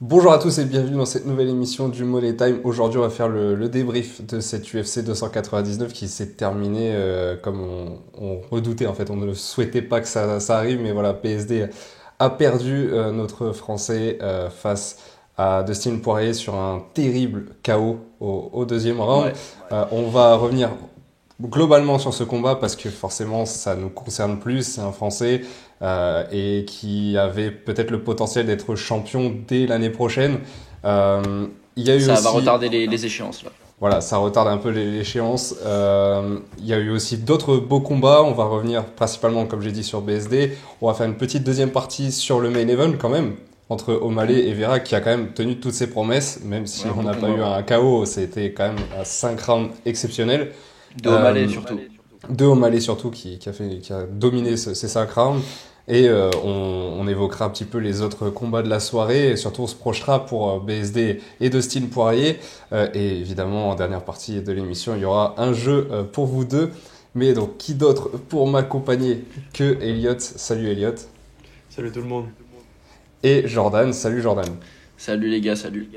Bonjour à tous et bienvenue dans cette nouvelle émission du Money Time. Aujourd'hui, on va faire le débrief de cette UFC 299 qui s'est terminée comme on redoutait. En fait, on ne souhaitait pas que ça arrive, mais voilà, PSD a perdu notre Français face à Dustin Poirier sur un terrible KO au deuxième round. Ouais, On va revenir globalement sur ce combat parce que forcément ça nous concerne plus, c'est un Français et qui avait peut-être le potentiel d'être champion dès l'année prochaine. Il y a eu ça va aussi, retarder les échéances là. voilà, ça retarde un peu l'échéance. Il y a eu aussi d'autres beaux combats. On va revenir principalement, comme j'ai dit, sur BSD. On va faire une petite deuxième partie sur le main event quand même, entre O'Malley et Vera, qui a quand même tenu toutes ses promesses, même si Ouais, on beau n'a pas combat, eu ouais. un KO, c'était quand même un 5 rounds exceptionnel. De O'Malley Euh, surtout. de O'Malley surtout qui a dominé ces 5 rounds. Et on évoquera un petit peu les autres combats de la soirée. Et surtout, on se projetera pour BSD et Dustin Poirier. Et évidemment, en dernière partie de l'émission, il y aura un jeu pour vous deux. Mais donc, qui d'autre pour m'accompagner que Elliot? Salut Elliot. Salut tout le monde. Et Jordan. Salut Jordan. Salut les gars, salut.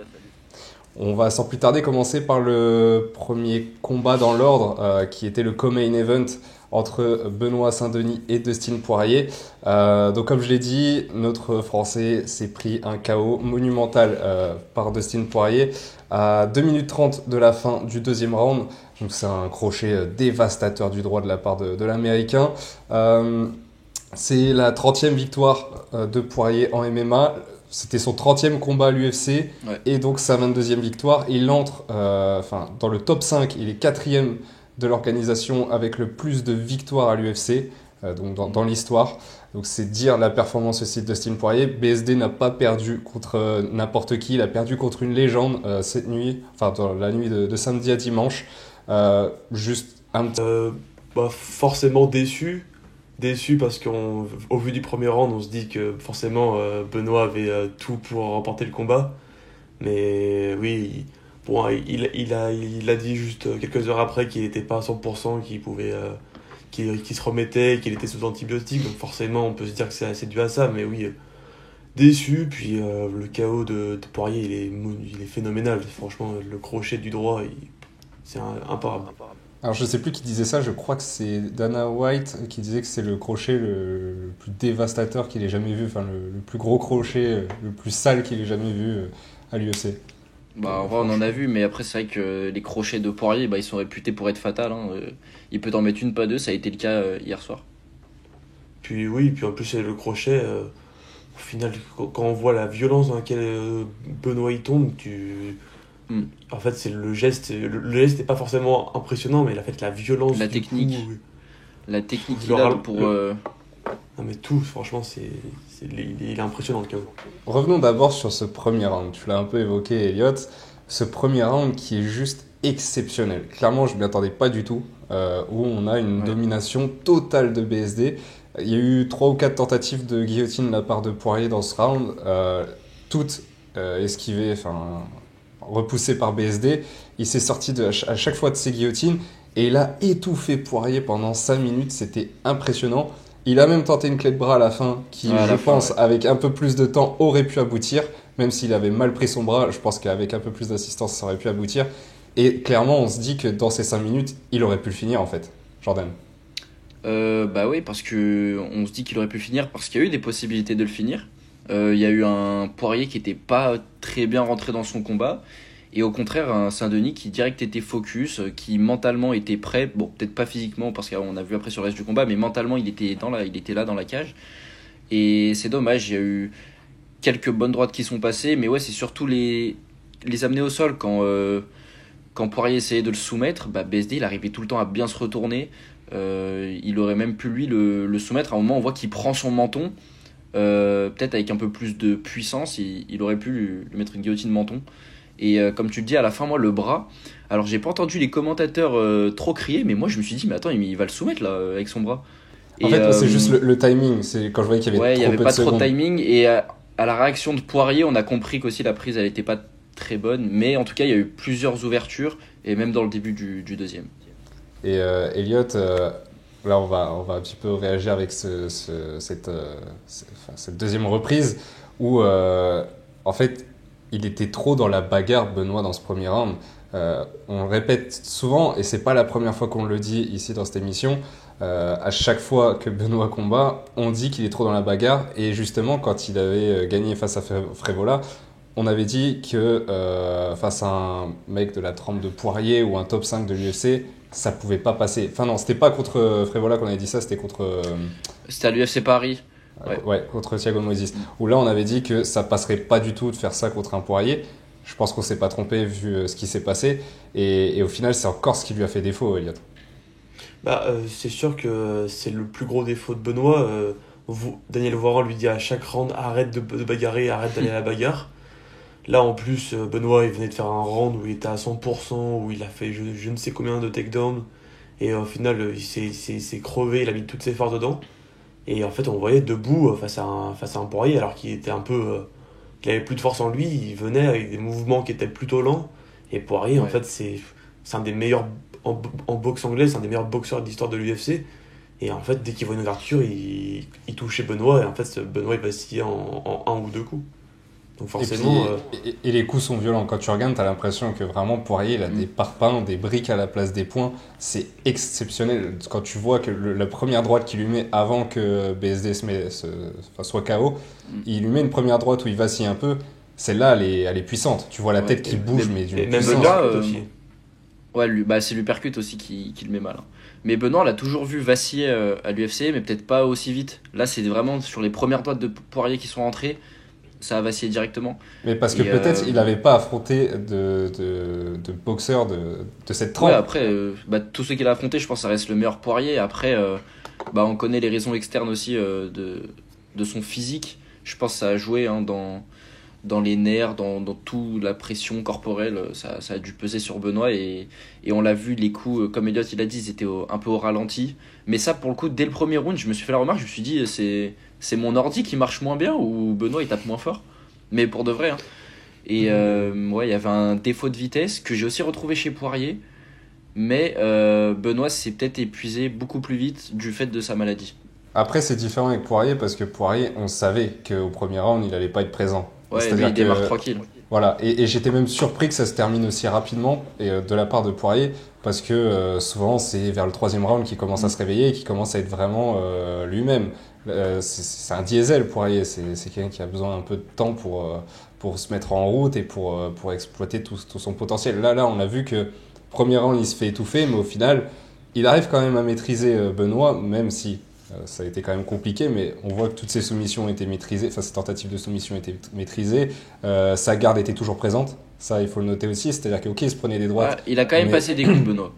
On va sans plus tarder commencer par le premier combat dans l'ordre, qui était le co-main event entre Benoît Saint-Denis et Dustin Poirier. Donc comme je l'ai dit, notre Français s'est pris un KO monumental par Dustin Poirier à 2 minutes 30 de la fin du deuxième round. Donc c'est un crochet dévastateur du droit de la part de l'Américain. C'est la 30e victoire de Poirier en MMA. C'était son 30e combat à l'UFC Ouais. et donc sa 22e victoire. Il entre dans le top 5, il est quatrième de l'organisation avec le plus de victoires à l'UFC, donc dans l'histoire. Donc c'est dire la performance aussi de Dustin Poirier. BSD n'a pas perdu contre n'importe qui, il a perdu contre une légende cette nuit, enfin dans la nuit de samedi à dimanche. Juste un petit... Euh, Forcément déçu parce qu'au vu du premier round, on se dit que forcément Benoît avait tout pour remporter le combat. Mais oui, bon, il a dit juste quelques heures après qu'il n'était pas à 100%, qu'il se remettait, qu'il était sous antibiotiques. Donc forcément, on peut se dire que c'est dû à ça. Mais oui, déçu. Puis le KO de Poirier, il est phénoménal. Franchement, le crochet du droit, c'est imparable. Alors je sais plus qui disait ça, je crois que c'est Dana White qui disait que c'est le crochet le plus dévastateur qu'il ait jamais vu, enfin le plus gros crochet, le plus sale qu'il ait jamais vu à l'UFC. Bah en vrai on en a Franchement. vu, mais après c'est vrai que les crochets de Poirier, bah, ils sont réputés pour être fatals, hein. Il peut t'en mettre une, pas deux, ça a été le cas hier soir. Puis oui, puis en plus, le crochet, au final, quand on voit la violence dans laquelle Benoît il tombe, Hmm. en fait, c'est le geste. Le geste n'est pas forcément impressionnant, mais la violence La du coup. technique, la technique Le, qu'il a ral- pour... le- Non, mais tout, franchement, il est impressionnant le KO. Revenons d'abord sur ce premier round, tu l'as un peu évoqué Elliot, ce premier round qui est juste exceptionnel. Clairement je ne m'y attendais pas du tout, où on a une Ouais. domination totale de BSD. Il y a eu 3 ou 4 tentatives de guillotine de la part de Poirier dans ce round, toutes esquivées, enfin repoussé par BSD. Il s'est sorti à chaque fois de ses guillotines et il a étouffé Poirier pendant 5 minutes. C'était impressionnant. Il a même tenté une clé de bras à la fin Ouais, qui, à je la fin, pense, ouais. avec un peu plus de temps, aurait pu aboutir. Même s'il avait mal pris son bras, je pense qu'avec un peu plus d'assistance, ça aurait pu aboutir. Et clairement, on se dit que dans ces 5 minutes, il aurait pu le finir en fait. Jordan. Bah oui, parce que on se dit qu'il aurait pu finir, parce qu'il y a eu des possibilités de le finir. Il y a eu un Poirier qui était pas très bien rentré dans son combat. Et au contraire, un Saint-Denis qui direct était focus, qui mentalement était prêt. Bon, peut-être pas physiquement, parce qu'on a vu après sur le reste du combat, mais mentalement, il était là dans la cage. Et c'est dommage, il y a eu quelques bonnes droites qui sont passées, mais ouais, c'est surtout les amener au sol quand Poirier essayait de le soumettre. Bah, BSD, il arrivait tout le temps à bien se retourner. Il aurait même pu, lui, le soumettre. À un moment, on voit qu'il prend son menton. Peut-être avec un peu plus de puissance, il aurait pu lui mettre une guillotine menton. Et comme tu le dis, à la fin, moi, le bras. Alors, j'ai pas entendu les commentateurs trop crier, mais moi, je me suis dit, mais attends, il va le soumettre là, avec son bras. En Et fait, c'est juste le timing. C'est quand je voyais qu'il y avait ouais, il y trop avait peu de pas trop de secondes. timing. Et à la réaction de Poirier, on a compris qu'aussi la prise, elle était pas très bonne. Mais en tout cas, il y a eu plusieurs ouvertures, et même dans le début du deuxième. Et Elliot, là on va un petit peu réagir avec cette deuxième reprise où en fait il était trop dans la bagarre, Benoît, dans ce premier round. On le répète souvent, et c'est pas la première fois qu'on le dit ici dans cette émission. À chaque fois que Benoît combat, on dit qu'il est trop dans la bagarre. Et justement, quand il avait gagné face à Frévola, on avait dit que face à un mec de la trempe de Poirier ou un top 5 de l'UFC, ça pouvait pas passer. Enfin non, c'était pas contre Frévola qu'on avait dit ça, c'était contre... C'était à l'UFC Paris. Ouais, contre Thiago Moises. Où là, on avait dit que ça passerait pas du tout de faire ça contre un Poirier. Je pense qu'on s'est pas trompé vu ce qui s'est passé. Et au final, c'est encore ce qui lui a fait défaut, Elliot. C'est sûr que c'est le plus gros défaut de Benoît. Daniel Voiron lui dit à chaque round arrête de bagarrer, arrête d'aller à la bagarre. Là en plus, Benoît il venait de faire un round où il était à 100%, où il a fait je ne sais combien de takedowns. Et au final, il s'est crevé, il a mis toutes ses forces dedans. Et en fait, on le voyait debout face à un Poirier, alors qu'il était un peu. Qu'il avait plus de force en lui, il venait avec des mouvements qui étaient plutôt lents. Et Poirier, en fait, c'est un des meilleurs. En boxe anglaise, c'est un des meilleurs boxeurs de l'histoire de l'UFC. Et en fait, dès qu'il voit une ouverture, il touchait Benoît. Et en fait, Benoît, il vacillait en un ou deux coups. Donc forcément. Et les coups sont violents. Quand tu regardes, tu as l'impression que vraiment Poirier, il a des parpaings, des briques à la place des poings. C'est exceptionnel. Quand tu vois que la première droite qu'il lui met avant que BSD soit KO, il lui met une première droite où il vacille un peu. Celle-là, elle est puissante. Tu vois la tête qui bouge, mais d'une même puissance. Benoît aussi. Ouais, c'est l'uppercut aussi qui le met mal. Hein. Mais Benoît l'a toujours vu vaciller à l'UFC, mais peut-être pas aussi vite. Là, c'est vraiment sur les premières droites de Poirier qui sont rentrées, ça a vacillé directement. Mais parce que peut-être il n'avait pas affronté de boxeur de cette trempe. Ouais, après, tous ceux qu'il a affrontés, je pense que ça reste le meilleur Poirier. Après, on connaît les raisons externes aussi de son physique. Je pense que ça a joué dans les nerfs, dans toute la pression corporelle, ça a dû peser sur Benoît et on l'a vu, les coups, comme Elliot il a dit, ils étaient un peu au ralenti. Mais ça, pour le coup, dès le premier round, je me suis fait la remarque, je me suis dit, c'est mon ordi qui marche moins bien ou Benoît il tape moins fort. Mais pour de vrai. Hein. Et il y avait un défaut de vitesse que j'ai aussi retrouvé chez Poirier. Mais Benoît s'est peut-être épuisé beaucoup plus vite du fait de sa maladie. Après, c'est différent avec Poirier parce que Poirier, on savait qu'au premier round, il n'allait pas être présent. Ouais, lui, il démarre tranquille. Voilà, et j'étais même surpris que ça se termine aussi rapidement de la part de Poirier, parce que souvent c'est vers le troisième round qu'il commence à se réveiller et qu'il commence à être vraiment lui-même. C'est un diesel, Poirier, c'est quelqu'un qui a besoin un peu de temps pour se mettre en route et pour exploiter tout son potentiel. Là, on a vu que premier round il se fait étouffer, mais au final, il arrive quand même à maîtriser Benoît, même si ça a été quand même compliqué, mais on voit que toutes ces soumissions ont été maîtrisées, enfin ces tentatives de soumission étaient maîtrisées, sa garde était toujours présente, ça il faut le noter aussi, c'est-à-dire que ok, il se prenait des droites. Il a quand même passé des coups, Benoît.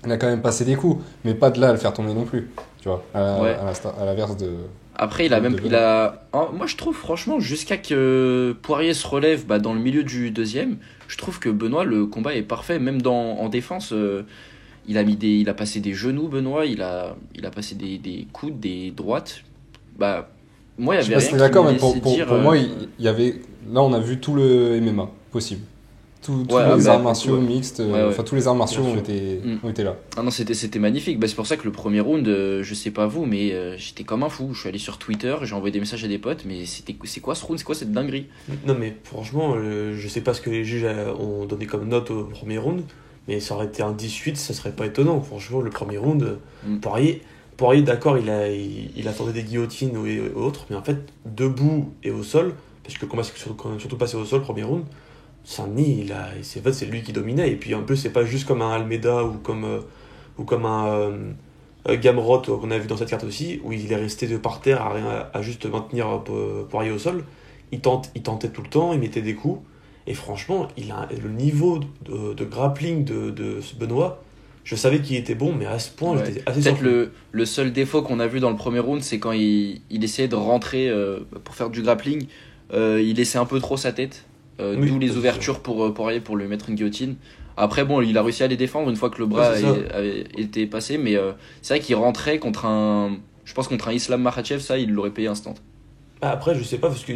Il a quand même passé des coups, mais pas de là à le faire tomber non plus, tu vois, à l'inverse de... Après, moi je trouve franchement, jusqu'à que Poirier se relève dans le milieu du deuxième, je trouve que Benoît, le combat est parfait, même en défense... Il a passé des genoux, Benoît, il a passé des coudes, des droites. Moi, il y avait rien qui d'accord, me mais laissait dire... pour moi, il y avait... Là, on a vu tout le MMA possible. Tous les arts martiaux mixtes, tous les arts martiaux ont été là. Ah non, c'était magnifique. C'est pour ça que le premier round, je sais pas vous, mais j'étais comme un fou. Je suis allé sur Twitter, j'ai envoyé des messages à des potes, mais c'est quoi ce round, c'est quoi cette dinguerie? Non, mais franchement, je sais pas ce que les juges ont donné comme note au premier round, mais ça aurait été un 18, ça serait pas étonnant. Franchement, le premier round, Poirier, d'accord, il a tenté des guillotines ou autres, mais en fait, debout et au sol, parce que le combat s'est surtout passé au sol, premier round, Saint-Denis, c'est lui qui dominait. Et puis en plus, c'est pas juste comme un Almeida ou comme un Gamrot qu'on a vu dans cette carte aussi, où il est resté par terre à juste maintenir Poirier au sol. Il tentait tout le temps, il mettait des coups. Et franchement, il a le niveau de grappling de ce Benoît. Je savais qu'il était bon, mais à ce point, j'étais assez surpris. Peut-être le seul défaut qu'on a vu dans le premier round, c'est quand il essayait de rentrer pour faire du grappling. Il laissait un peu trop sa tête. D'où les ouvertures pour Poirier pour lui mettre une guillotine. Après, il a réussi à les défendre une fois que le bras avait été passé. Mais c'est vrai qu'il rentrait contre un Islam Makhachev, ça, il l'aurait payé instant. Après, je sais pas, parce que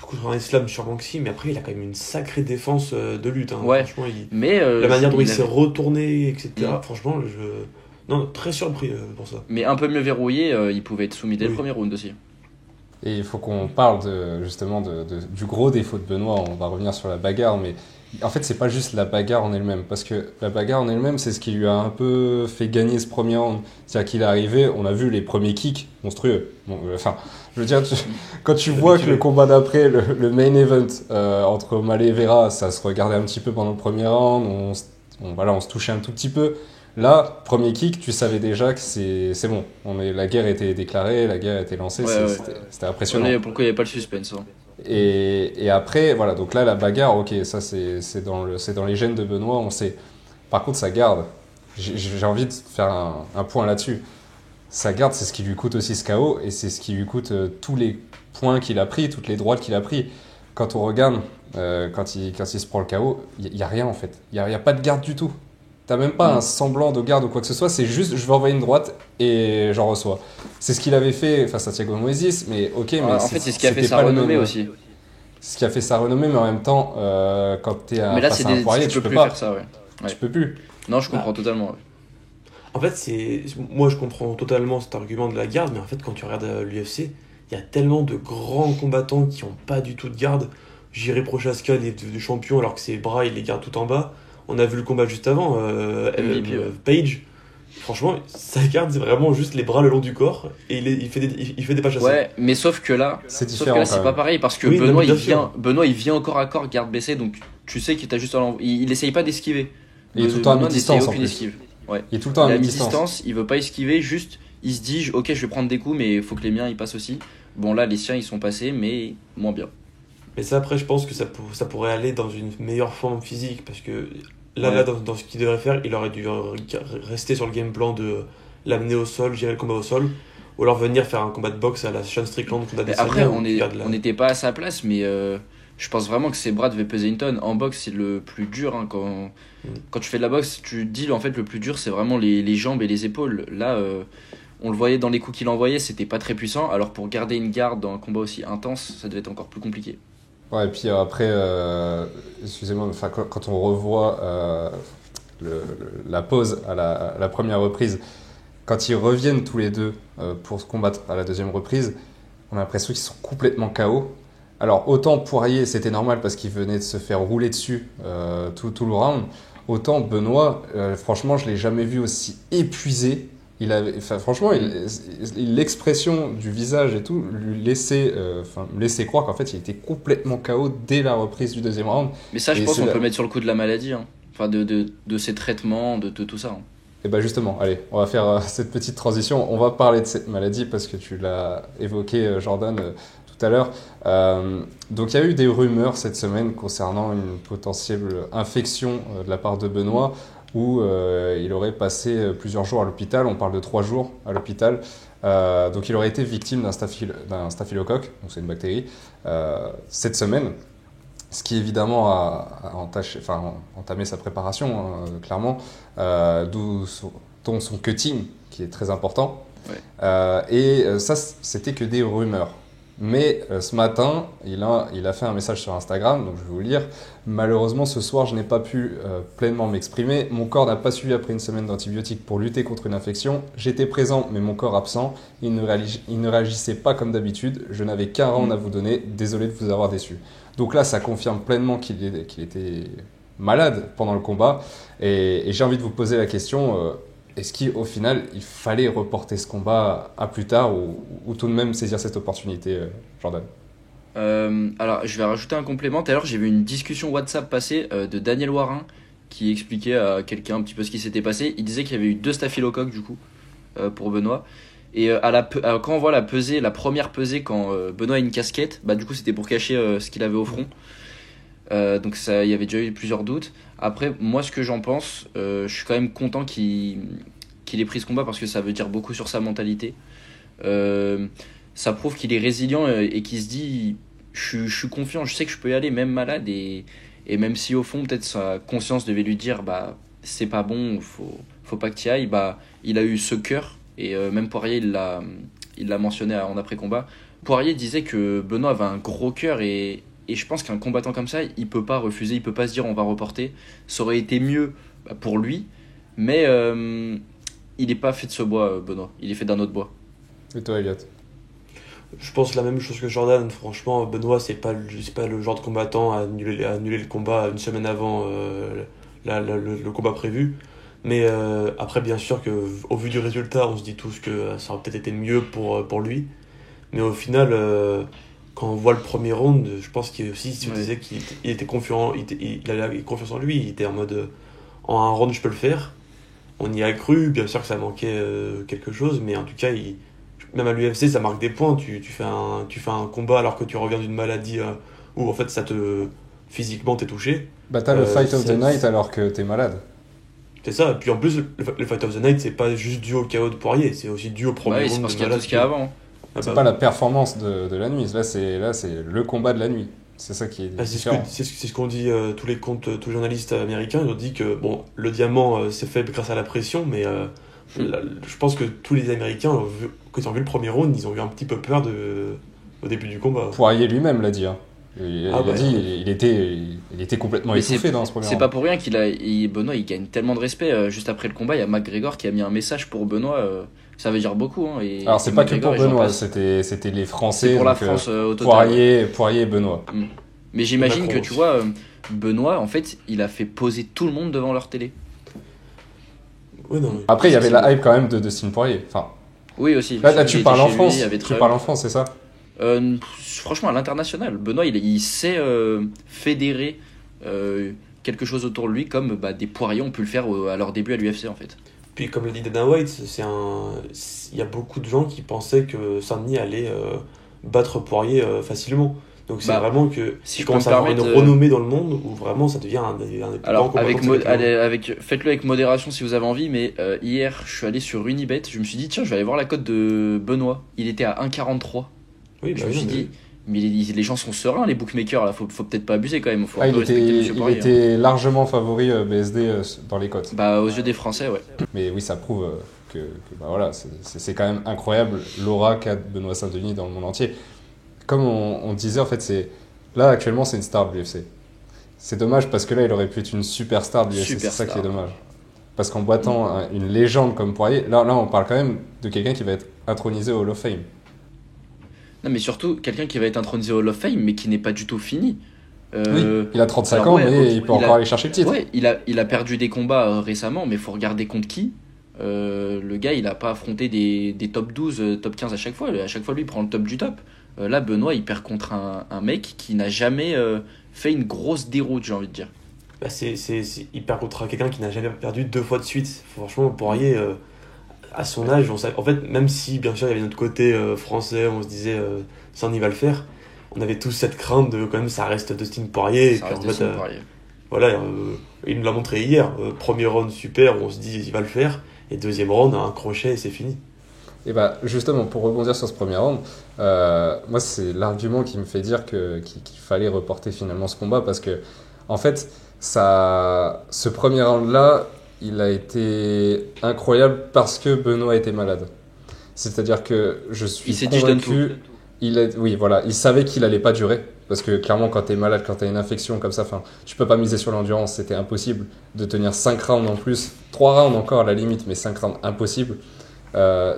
contre un Islam, sûrement que si, mais après, il a quand même une sacrée défense de lutte. Hein. Ouais, franchement, mais la manière dont il s'est retourné, etc. Franchement, non, très surpris pour ça. Mais un peu mieux verrouillé, il pouvait être soumis dès le premier round aussi. Et il faut qu'on parle justement du gros défaut de Benoît. On va revenir sur la bagarre, mais en fait, c'est pas juste la bagarre en elle-même, parce que la bagarre en elle-même, c'est ce qui lui a un peu fait gagner ce premier round. C'est-à-dire qu'il est arrivé, on a vu les premiers kicks monstrueux. Bon, enfin, je veux dire, quand tu vois que le combat d'après, le main event entre O'Malley et Vera, ça se regardait un petit peu pendant le premier round, on se touchait un tout petit peu. Là, premier kick, tu savais déjà que c'est bon. La guerre était déclarée, la guerre était lancée, Ouais, ouais. c'était impressionnant. Pourquoi il n'y avait pas le suspense, hein. Et après, voilà, donc là, la bagarre, ok, ça c'est dans les gènes de Benoît, on sait. Par contre, sa garde, j'ai envie de faire un point là-dessus. Sa garde, c'est ce qui lui coûte aussi ce KO, et c'est ce qui lui coûte tous les points qu'il a pris, toutes les droites qu'il a pris. Quand on regarde, quand il se prend le KO, il n'y a rien en fait. Il n'y a pas de garde du tout. T'as même pas un semblant de garde ou quoi que ce soit, c'est juste je vais envoyer une droite et j'en reçois. C'est ce qu'il avait fait face à Thiago Moises, mais ok, mais En fait, c'est ce qui a fait sa renommée aussi. C'est ce qui a fait sa renommée, mais en même temps, quand t'es Mais là, face à un Poirier, tu peux plus pas. faire ça, ouais. Tu peux plus. Non, je comprends totalement. Ouais. En fait, moi je comprends totalement cet argument de la garde, mais en fait, quand tu regardes l'UFC, il y a tellement de grands combattants qui ont pas du tout de garde. J'irai Prochaska, il est devenu champion alors que ses bras, il les garde tout en bas. On a vu le combat juste avant, MVP, ouais. Page. Franchement, sa garde, c'est vraiment juste les bras le long du corps et il fait des pas chassés. Ouais, mais sauf que là, c'est différent. C'est pas pareil parce que oui, Benoît, il vient encore à corps, garde baissée, donc tu sais qu'il t'a juste il essaye pas d'esquiver. Il est tout le temps à mi-distance en plus. Esquive. Ouais. Il est tout le temps à mi-distance, il veut pas esquiver, juste il se dit ok, je vais prendre des coups, mais il faut que les miens ils passent aussi. Bon, là, les siens ils sont passés, mais moins bien. Mais ça, après, je pense que ça pourrait aller dans une meilleure forme physique parce que là dans ce qu'il devrait faire, il aurait dû rester sur le game plan de l'amener au sol, gérer le combat au sol, ou alors venir faire un combat de boxe à la Sean Strickland contre Adesanya. Après, on n'était pas à sa place, mais je pense vraiment que ses bras devaient peser une tonne. En boxe, c'est le plus dur. Hein, quand tu fais de la boxe, tu te dis en fait le plus dur, c'est vraiment les jambes et les épaules. Là, on le voyait dans les coups qu'il envoyait, c'était pas très puissant. Alors pour garder une garde dans un combat aussi intense, ça devait être encore plus compliqué. Ouais, et puis après, excusez-moi, quand on revoit la pause à la première reprise, quand ils reviennent tous les deux pour se combattre à la deuxième reprise, on a l'impression qu'ils sont complètement KO. Alors autant Poirier, c'était normal parce qu'il venait de se faire rouler dessus tout le round, autant Benoît, franchement, je ne l'ai jamais vu aussi épuisé. Franchement, l'expression du visage et tout lui laissait croire qu'en fait il était complètement KO dès la reprise du deuxième round. Mais ça, je pense qu'on peut mettre sur le coup de la maladie, hein. Enfin de ses traitements, de tout ça. Hein. Et bien justement, allez, on va faire cette petite transition. On va parler de cette maladie parce que tu l'as évoqué, Jordan, tout à l'heure. Donc il y a eu des rumeurs cette semaine concernant une potentielle infection de la part de Benoît, où il aurait passé plusieurs jours à l'hôpital. On parle de 3 jours à l'hôpital. Donc il aurait été victime d'un staphylocoque, donc c'est une bactérie, cette semaine. Ce qui évidemment a entamé sa préparation, hein, clairement, dont son cutting, qui est très important. Ouais. Et ça, c'était que des rumeurs. Mais ce matin, il a fait un message sur Instagram, donc je vais vous le lire. Malheureusement, ce soir, je n'ai pas pu pleinement m'exprimer. Mon corps n'a pas suivi après une semaine d'antibiotiques pour lutter contre une infection. J'étais présent, mais mon corps absent. Il ne réagissait pas comme d'habitude. Je n'avais qu'un round à vous donner. Désolé de vous avoir déçu. Donc là, ça confirme pleinement qu'il était malade pendant le combat. Et j'ai envie de vous poser la question... est-ce qu'au final, il fallait reporter ce combat à plus tard ou tout de même saisir cette opportunité, Jordan ? Alors, je vais rajouter un complément. Tout à l'heure, j'ai vu une discussion WhatsApp passer de Daniel Warin qui expliquait à quelqu'un un petit peu ce qui s'était passé. Il disait qu'il y avait eu 2 staphylocoques du coup pour Benoît. Et quand on voit la première pesée, quand Benoît a une casquette, bah, du coup, c'était pour cacher ce qu'il avait au front. Donc ça, il y avait déjà eu plusieurs doutes. Après, moi, ce que j'en pense, je suis quand même content qu'il ait pris ce combat parce que ça veut dire beaucoup sur sa mentalité. Ça prouve qu'il est résilient et qu'il se dit je suis confiant, je sais que je peux y aller même malade et même si au fond peut-être sa conscience devait lui dire bah c'est pas bon, faut pas que tu y ailles, bah il a eu ce cœur et même Poirier il l'a mentionné en après-combat. Poirier disait que Benoît avait un gros cœur et je pense qu'un combattant comme ça, il peut pas refuser, il peut pas se dire on va reporter. Ça aurait été mieux pour lui, mais il est pas fait de ce bois, Benoît. Il est fait d'un autre bois. Et toi, Elliot ? Je pense la même chose que Jordan. Franchement, Benoît, c'est pas le genre de combattant à annuler le combat une semaine avant le combat prévu. Mais après, bien sûr que au vu du résultat, on se dit tous que ça aurait peut-être été mieux pour lui. Mais au final, quand on voit le premier round, je pense qu'il aussi se disait qu'il était confiant, il avait confiance en lui. Il était en mode en un round, je peux le faire. On y a cru, bien sûr que ça manquait quelque chose, mais en tout cas, même à l'UFC, ça marque des points. Tu fais un combat alors que tu reviens d'une maladie où en fait physiquement t'es touché. Bah t'as le Fight of the Night alors que t'es malade. C'est ça, et puis en plus, le Fight of the Night, c'est pas juste dû au KO de Poirier, c'est aussi dû au premier round. C'est parce qu'il y a tout ce qu'il y a avant. C'est pas la performance de la nuit, là c'est le combat de la nuit. C'est ça qui est différent. C'est ce qu'ont dit tous les journalistes américains. Ils ont dit que bon, le diamant s'est fait grâce à la pression, mais je pense que tous les Américains, quand ils ont vu le premier round, ils ont eu un petit peu peur au début du combat. Poirier lui-même l'a dit. Hein. Il a dit il était complètement étouffé dans ce premier round. C'est pas pour rien Benoît il gagne tellement de respect. Juste après le combat, il y a McGregor qui a mis un message pour Benoît. Ça veut dire beaucoup. Hein, alors c'est pas que pour Benoît, c'était les Français. C'est pour la France au total. Poirier et Benoît. Mais j'imagine que tu vois, Benoît, en fait, il a fait poser tout le monde devant leur télé. Oui, non, oui. Après, il y avait la hype quand même de Dustin Poirier. Enfin, oui, aussi. Là tu parles en France. Tu parles en France, c'est ça franchement, à l'international, Benoît, il sait fédérer quelque chose autour de lui, comme des Poirier ont pu le faire à leur début à l'UFC, en fait. Puis, comme le dit Dana White, il y a beaucoup de gens qui pensaient que Saint-Denis allait battre Poirier facilement. Donc, c'est vraiment que si commence à avoir une renommée dans le monde où vraiment ça devient un des plus grands combattants. Faites-le avec modération si vous avez envie, mais hier, je suis allé sur Unibet, je me suis dit, tiens, je vais aller voir la cote de Benoît. Il était à 1,43. Oui, je me suis dit, mais les gens sont sereins, les bookmakers, là, faut peut-être pas abuser quand même. Faut il était largement favori BSD dans les cotes. Aux yeux des Français, ouais. Mais oui, ça prouve que voilà, c'est quand même incroyable l'aura qu'a Benoît Saint-Denis dans le monde entier. Comme on disait, en fait, là actuellement c'est une star de l'UFC. C'est dommage parce que là il aurait pu être une superstar de l'UFC, c'est ça qui est dommage. Parce qu'en battant une légende comme Poirier, là on parle quand même de quelqu'un qui va être intronisé au Hall of Fame. Non, mais surtout quelqu'un qui va être intronisé au Hall of Fame, mais qui n'est pas du tout fini. Oui, il a 35 ans, mais il peut encore aller chercher le titre. Ouais, il a perdu des combats récemment, mais il faut regarder contre qui. Le gars, il n'a pas affronté des top 12, top 15 à chaque fois. À chaque fois, lui, il prend le top du top. Là, Benoît, il perd contre un mec qui n'a jamais fait une grosse déroute, j'ai envie de dire. Il perd contre quelqu'un qui n'a jamais perdu 2 fois de suite. Franchement, Poirier, à son âge, en fait, même si, bien sûr, il y avait notre côté français, on se disait, ça, on y va le faire, on avait tous cette crainte de, quand même, ça reste Dustin Poirier. Ça reste Dustin Poirier. Voilà, il nous l'a montré hier. Premier round, super, on se dit, il va le faire. Et deuxième round, un crochet et c'est fini. Et justement, pour rebondir sur ce premier round, moi c'est l'argument qui me fait dire qu'il fallait reporter finalement ce combat parce que, en fait, ce premier round-là, il a été incroyable parce que Benoît était malade. C'est-à-dire que je suis convaincu. Il savait qu'il allait pas durer. Parce que clairement, quand t'es malade, quand t'as une infection comme ça, tu peux pas miser sur l'endurance, c'était impossible de tenir 5 rounds en plus. 3 rounds encore à la limite, mais 5 rounds impossible.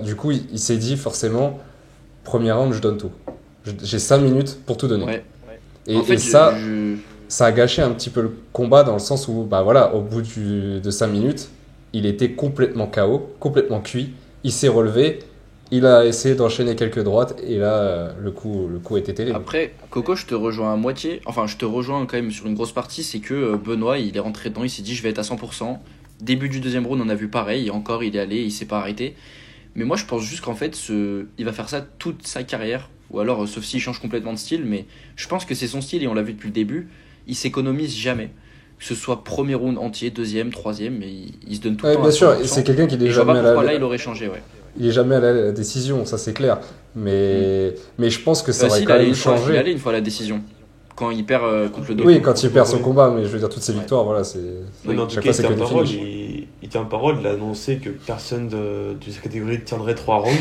Du coup, il s'est dit forcément, premier round, je donne tout. J'ai 5 minutes pour tout donner. Ouais. Et ça a gâché un petit peu le combat dans le sens où, au bout de 5 minutes, il était complètement KO, complètement cuit. Il s'est relevé. Il a essayé d'enchaîner quelques droites et là, le coup était terrible. Après, Coco, je te rejoins à moitié. Enfin, je te rejoins quand même sur une grosse partie. C'est que Benoît, il est rentré dedans, il s'est dit je vais être à 100%. Début du deuxième round, on a vu pareil. Et encore, il est allé, il s'est pas arrêté. Mais moi, je pense juste qu'en fait, il va faire ça toute sa carrière. Ou alors, sauf s'il change complètement de style. Mais je pense que c'est son style et on l'a vu depuis le début. Il s'économise jamais. Que ce soit premier round entier, deuxième, troisième, mais il se donne tout le temps. Bien sûr, c'est quelqu'un qui est déjà jamais à là, il aurait changé, ouais. Il est jamais à la décision, ça c'est clair. Mais je pense que ça aurait quand même changé. Il est allé une fois à la décision. Quand il perd contre le dos. Oui, quand il perd son combat, mais je veux dire, toutes ses victoires, voilà, c'est. Oui, en tout cas, il tient parole, il a annoncé que personne de sa catégorie tiendrait 3 rounds.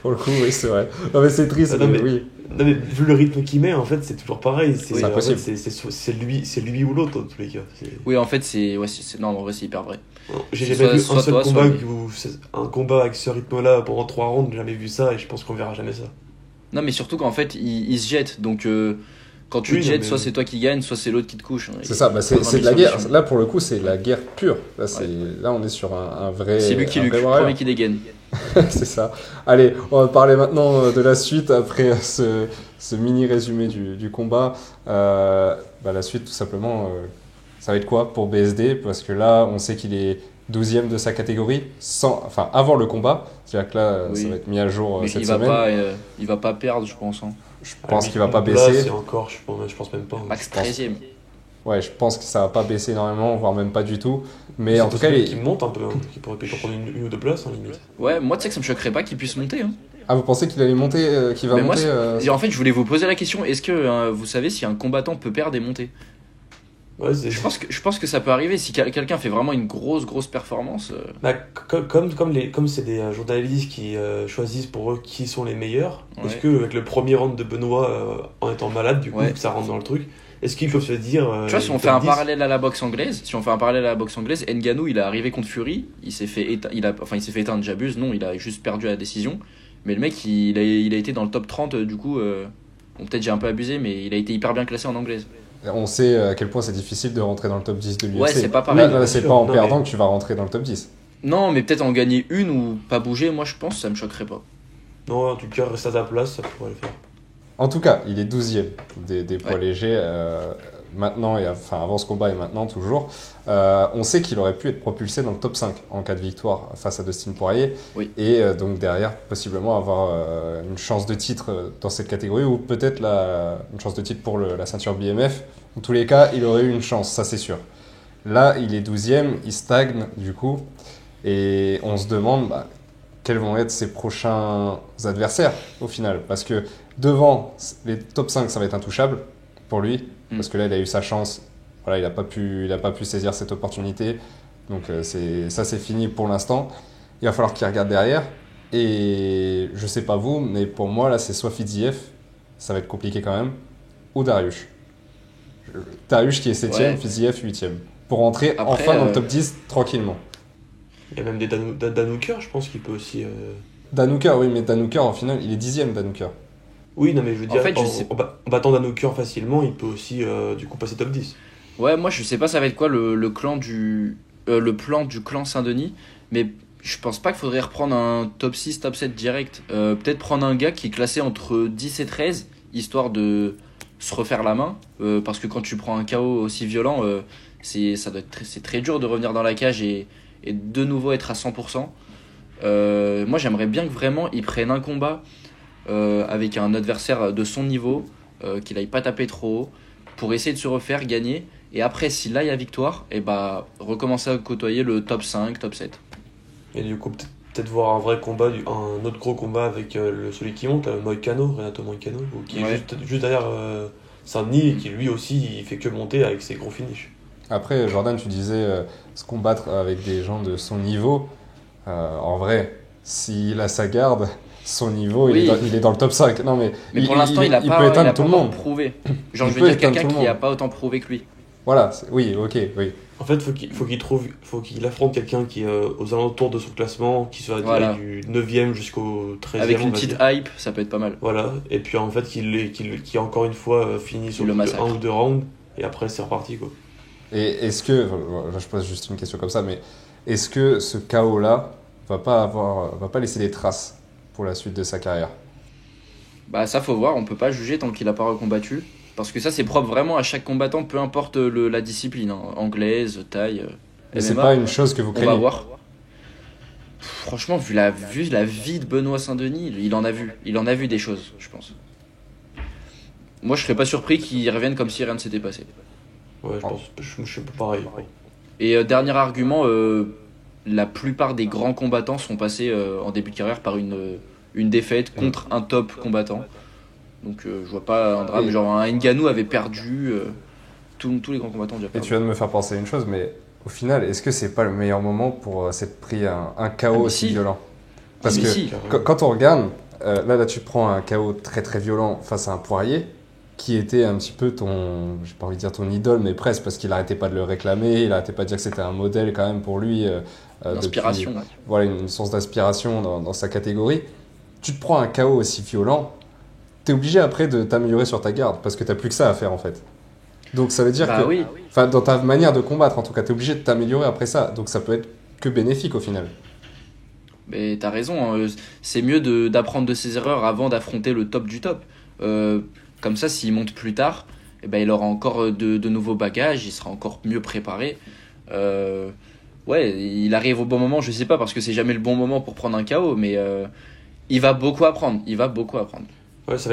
Pour le coup, oui, c'est vrai. Non, mais c'est triste, oui. Non, mais vu le rythme qu'il met, en fait, c'est toujours pareil. C'est impossible. C'est lui ou l'autre, dans tous les cas. Oui, en fait, non, en vrai, c'est hyper vrai. J'ai jamais vu un seul combat où un combat avec ce rythme-là pendant 3 rounds, j'ai jamais vu ça et je pense qu'on verra jamais ça. Non, mais surtout qu'en fait, il se jette. Donc, quand tu Oui, te non, jettes, mais- soit c'est toi qui gagne, soit c'est l'autre qui te couche. C'est ça, bah Il faut c'est de avoir la des guerre. solutions. Là, pour le coup, c'est de la guerre pure. Là, on est sur un vrai. C'est lui qui un lutte, vrai le warrior. premier qui dégaine. C'est ça. Allez, on va parler maintenant de la suite après ce mini résumé du combat. La suite, tout simplement, ça va être quoi pour BSD? Parce que là, on sait qu'il est 12e de sa catégorie, avant le combat. C'est-à-dire que là, Oui. ça va être mis à jour Mais cette il va semaine. il va pas perdre, je pense. Hein. Je pense qu'il va pas Là, baisser. c'est encore, je pense même pas. Hein. Max pense. 13e. Ouais, je pense que ça va pas baisser énormément, voire même pas du tout. Mais C'est en tout cas, possible qu'il monte un peu, hein, qu'il pourrait peut-être prendre une ou deux places, hein, limite. Ouais, moi, tu sais que ça me choquerait pas qu'il puisse monter. Hein. ah, vous pensez qu'il allait monter, qu'il va Mais moi, monter Et en fait, je voulais vous poser la question, est-ce que vous savez si un combattant peut perdre et monter? Ouais, Je pense que ça peut arriver si quelqu'un fait vraiment une grosse performance. Bah, comme c'est des journalistes qui choisissent pour eux qui sont les meilleurs, Ouais. est-ce que avec le premier round de Benoît en étant malade, du coup, Ouais. que ça rentre dans le truc, est-ce qu'ils peuvent se dire. Tu vois, si on fait un parallèle à la boxe anglaise, Ngannou, il est arrivé contre Fury, il s'est fait éteindre, j'abuse, non, il a juste perdu la décision. Mais le mec, il a été dans le top 30, du coup, bon, peut-être j'ai un peu abusé, mais il a été hyper bien classé en anglaise. On sait à quel point c'est difficile de rentrer dans le top 10 de l'UFC. Ouais, c'est pas pareil. Là, c'est Bien pas sûr. en Non, perdant mais- que tu vas rentrer dans le top 10. Non, mais peut-être en gagner une ou pas bouger, moi je pense, ça me choquerait pas. Non, en tout cas, reste à ta place, ça pourrait le faire. En tout cas, il est 12e des poids Ouais. légers maintenant, avant ce combat et maintenant toujours. On sait qu'il aurait pu être propulsé dans le top 5 en cas de victoire face à Dustin Poirier. Oui. Et donc derrière, possiblement avoir une chance de titre dans cette catégorie ou peut-être une chance de titre pour la ceinture BMF. En tous les cas, il aurait eu une chance, ça c'est sûr. Là, il est 12e, il stagne du coup. Et on se demande quels vont être ses prochains adversaires au final. Parce que devant les top 5, ça va être intouchable pour lui. Parce que là, il a eu sa chance. Voilà, il n'a pas pu saisir cette opportunité. Donc c'est fini pour l'instant. Il va falloir qu'il regarde derrière. Et je sais pas vous, mais pour moi, là, c'est soit Fiziev, ça va être compliqué quand même, ou Dariush. Dariush qui est 7ème, Ouais. Fiziev 8ème. Pour rentrer Après, enfin dans le top 10 tranquillement. Il y a même des Dan Hooker, je pense qu'il peut aussi. Dan Hooker, oui, mais Dan Hooker, en final, il est 10ème, Dan Hooker. Oui, non, mais je veux En dire, fait, je sais- en battant Dan Hooker facilement, il peut aussi du coup passer top 10. Ouais, moi je sais pas ça va être quoi le plan du clan Saint-Denis, mais je pense pas qu'il faudrait reprendre un top 6, top 7 direct. Peut-être prendre un gars qui est classé entre 10 et 13, histoire de se refaire la main, parce que quand tu prends un KO aussi violent, c'est très dur de revenir dans la cage et de nouveau être à 100%. Moi j'aimerais bien que vraiment ils prennent un combat avec un adversaire de son niveau, qu'il aille pas taper trop haut, pour essayer de se refaire, gagner. Et après, si là il y a victoire, et recommencer à côtoyer le top 5, top 7. Et du coup, peut-être voir un vrai combat, un autre gros combat avec celui qui monte, Renato Moicano, ou qui est Ouais. juste derrière Saint-Denis et qui lui aussi il fait que monter avec ses gros finishes. Après, Jordan, tu disais se combattre avec des gens de son niveau. En vrai, s'il a sa garde, son niveau, Oui. il est dans le top 5. Non, mais Pour l'instant, il a peut pas éteindre tout le encore monde. prouvé. Genre, Il je peut veux dire éteindre quelqu'un tout le qui a monde. pas autant prouvé que lui. Voilà, oui, ok, oui. En fait, faut qu'il affronte quelqu'un qui est aux alentours de son classement, qui soit Voilà. du 9e jusqu'au 13e. Avec on une va petite dire. hype, ça peut être pas mal. Voilà, et puis en fait, qu'il encore une fois fini sur le le massacre. 1 ou 2 rounds, et après c'est reparti quoi. Et est-ce que, là je pose juste une question comme ça, mais est-ce que ce chaos-là va pas laisser des traces pour la suite de sa carrière? Ça faut voir, on peut pas juger tant qu'il a pas recombattu. Parce que ça, c'est propre vraiment à chaque combattant, peu importe la discipline, hein. Anglaise, thaï, Mais c'est MMA. pas une chose que vous On va craignez. voir. Franchement, vu la vie de Benoît Saint-Denis, il en a vu. Il en a vu des choses, je pense. Moi, je serais pas surpris qu'il revienne comme si rien ne s'était passé. Ouais, je pense, je suis pas pareil. Et dernier argument, la plupart des grands combattants sont passés en début de carrière par une défaite contre un top combattant. Donc je vois pas un drame. Et- Genre un Ngannou avait perdu. Tous les grands combattants ont déjà Et perdu. tu viens de me faire penser à une chose, mais au final, est-ce que c'est pas le meilleur moment pour s'être pris un KO mais aussi si. violent? Parce Mais que si. quand on regarde, là tu prends un KO très très violent face à un Poirier qui était un petit peu j'ai pas envie de dire ton idole, mais presque, parce qu'il arrêtait pas de le réclamer, il arrêtait pas de dire que c'était un modèle quand même pour lui. L'inspiration. Voilà, une source d'inspiration dans sa catégorie. Tu te prends un KO aussi violent, t'es obligé après de t'améliorer sur ta garde, parce que t'as plus que ça à faire en fait. Donc ça veut dire Bah que, oui. enfin, dans ta manière de combattre, en tout cas, t'es obligé de t'améliorer après ça. Donc ça peut être que bénéfique au final. Mais t'as raison, hein, c'est mieux d'apprendre de ses erreurs avant d'affronter le top du top. Comme ça, s'il monte plus tard, eh ben, il aura encore de nouveaux bagages, il sera encore mieux préparé. Ouais, il arrive au bon moment, je sais pas, parce que c'est jamais le bon moment pour prendre un KO, mais il va beaucoup apprendre. Il va beaucoup apprendre. Ouais, ça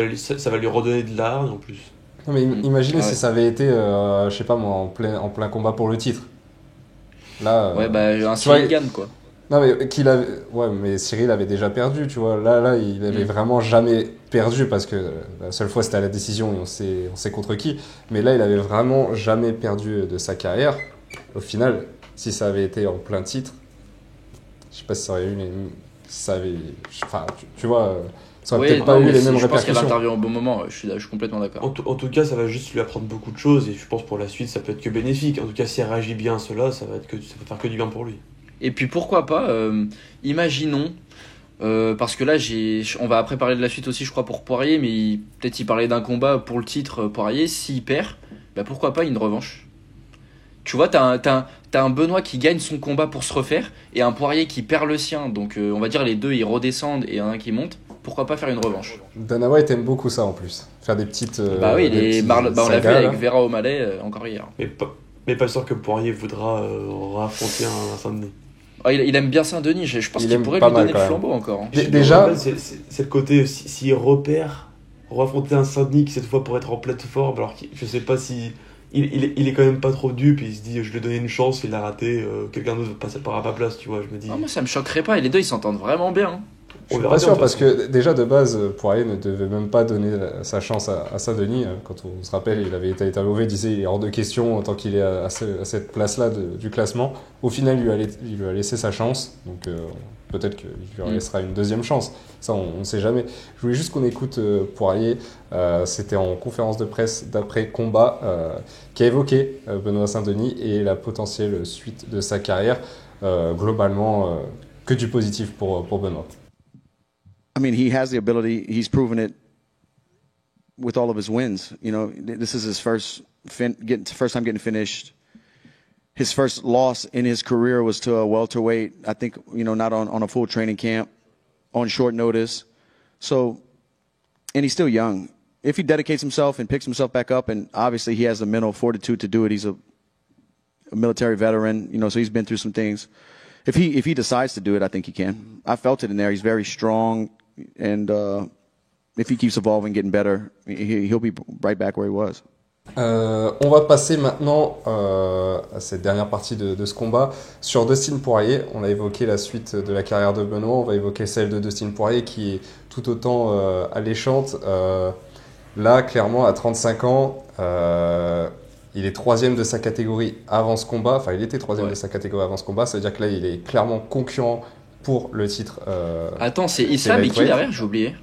va lui redonner de l'art en plus. Non, mais imaginez Ah ouais. si ça avait été, je sais pas moi, en plein combat pour le titre. Là, Ouais, bah, un tu vois, Cyril Gane, quoi. non mais ouais, mais Cyril avait déjà perdu, tu vois. Là, il avait vraiment jamais perdu parce que la seule fois c'était à la décision et on sait contre qui. Mais là, il avait vraiment jamais perdu de sa carrière. Au final, si ça avait été en plein titre, je sais pas si ça aurait eu si ça avait, enfin, tu vois, ça aurait Ouais, peut-être pas non, eu mais les mêmes je pense qu'elle répercussions. intervient au bon moment, je suis complètement d'accord. En tout cas, ça va juste lui apprendre beaucoup de choses et je pense pour la suite, ça peut être que bénéfique. En tout cas, si elle réagit bien à cela, ça va faire que du bien pour lui. Et puis pourquoi pas, imaginons, parce que là on va après parler de la suite aussi je crois pour Poirier, mais peut-être il parlait d'un combat pour le titre Poirier, s'il perd, bah pourquoi pas une revanche. Tu vois, t'as un Benoît qui gagne son combat pour se refaire, et un Poirier qui perd le sien, donc on va dire les deux ils redescendent et un qui monte, pourquoi pas faire une revanche. Dana White aime beaucoup ça en plus. Faire des petites. Bah oui, des petits on l'a vu sagas, là. avec Vera O'Malley encore hier. Mais pas sûr que Poirier voudra affronter un Saint-Denis. Ah, il aime bien Saint-Denis, je pense Il qu'il aime pourrait pas lui mal, donner quand le même. flambeau encore, hein. Déjà, En fait, c'est le côté, s'il repère, affronter un Saint-Denis qui cette fois pour être en pleine forme, alors que je sais pas si. Il est quand même pas trop dupe, il se dit je lui ai donné une chance, il l'a raté, quelqu'un d'autre passera à ma place, tu vois. Je me dis. Ah, moi ça me choquerait pas, et les deux ils s'entendent vraiment bien, hein. je suis verra pas bien, sûr de toute parce façon. que déjà de base, Poirier ne devait même pas donner sa chance à Saint-Denis. Quand on se rappelle, il avait été interviewé, il disait il est hors de question tant qu'il est à cette place-là du classement. Au final, il lui a laissé sa chance, donc peut-être qu'il lui laissera une deuxième chance. Ça, on ne sait jamais. Je voulais juste qu'on écoute Poirier. C'était en conférence de presse d'après combat qui a évoqué Benoît Saint-Denis et la potentielle suite de sa carrière. Globalement, que du positif pour Benoît. I mean, he has the ability. He's proven it with all of his wins. You know, this is his first time getting finished. His first loss in his career was to a welterweight. I think, you know, not on a full training camp, on short notice. So, and he's still young. If he dedicates himself and picks himself back up, and obviously he has the mental fortitude to do it. He's a military veteran, you know, so he's been through some things. If he decides to do it, I think he can. I felt it in there. He's very strong, and if he keeps evolving, getting better, he'll be right back where he was. On va passer maintenant à cette dernière partie de ce combat sur Dustin Poirier. On a évoqué la suite de la carrière de Benoît, on va évoquer celle de Dustin Poirier qui est tout autant alléchante. Là, clairement, à 35 ans, il est troisième de sa catégorie avant ce combat. Enfin, il était troisième de sa catégorie avant ce combat. Ça veut dire que là, il est clairement concurrent pour le titre. Attends, c'est Islam et qui derrière? J'ai oublié.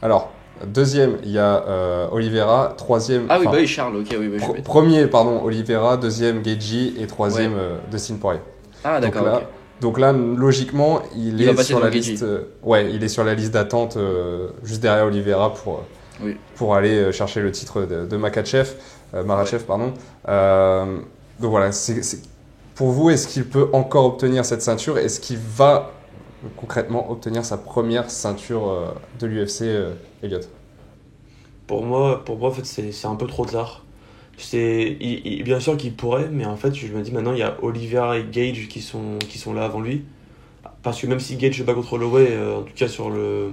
Alors, deuxième, il y a Oliveira. Troisième. Ah oui, bah oui, Charles, ok, oui. Premier, pardon, Oliveira. Deuxième, Gaethje. Et troisième, Dustin Poirier. Ah, d'accord, ok. Donc là, logiquement, il est sur la Gaethje. liste. Il est sur la liste d'attente juste derrière Oliveira pour aller chercher le titre de Makhachev. Makhachev, pardon. Donc voilà, pour vous, est-ce qu'il peut encore obtenir cette ceinture? Est-ce qu'il va concrètement obtenir sa première ceinture de l'UFC, Elliot? Pour moi, en fait, c'est un peu trop tard. Bien sûr qu'il pourrait, mais en fait, je me dis maintenant, il y a Oliveira et Gage qui sont là avant lui. Parce que même si Gage se bat contre Holloway, en tout cas sur le.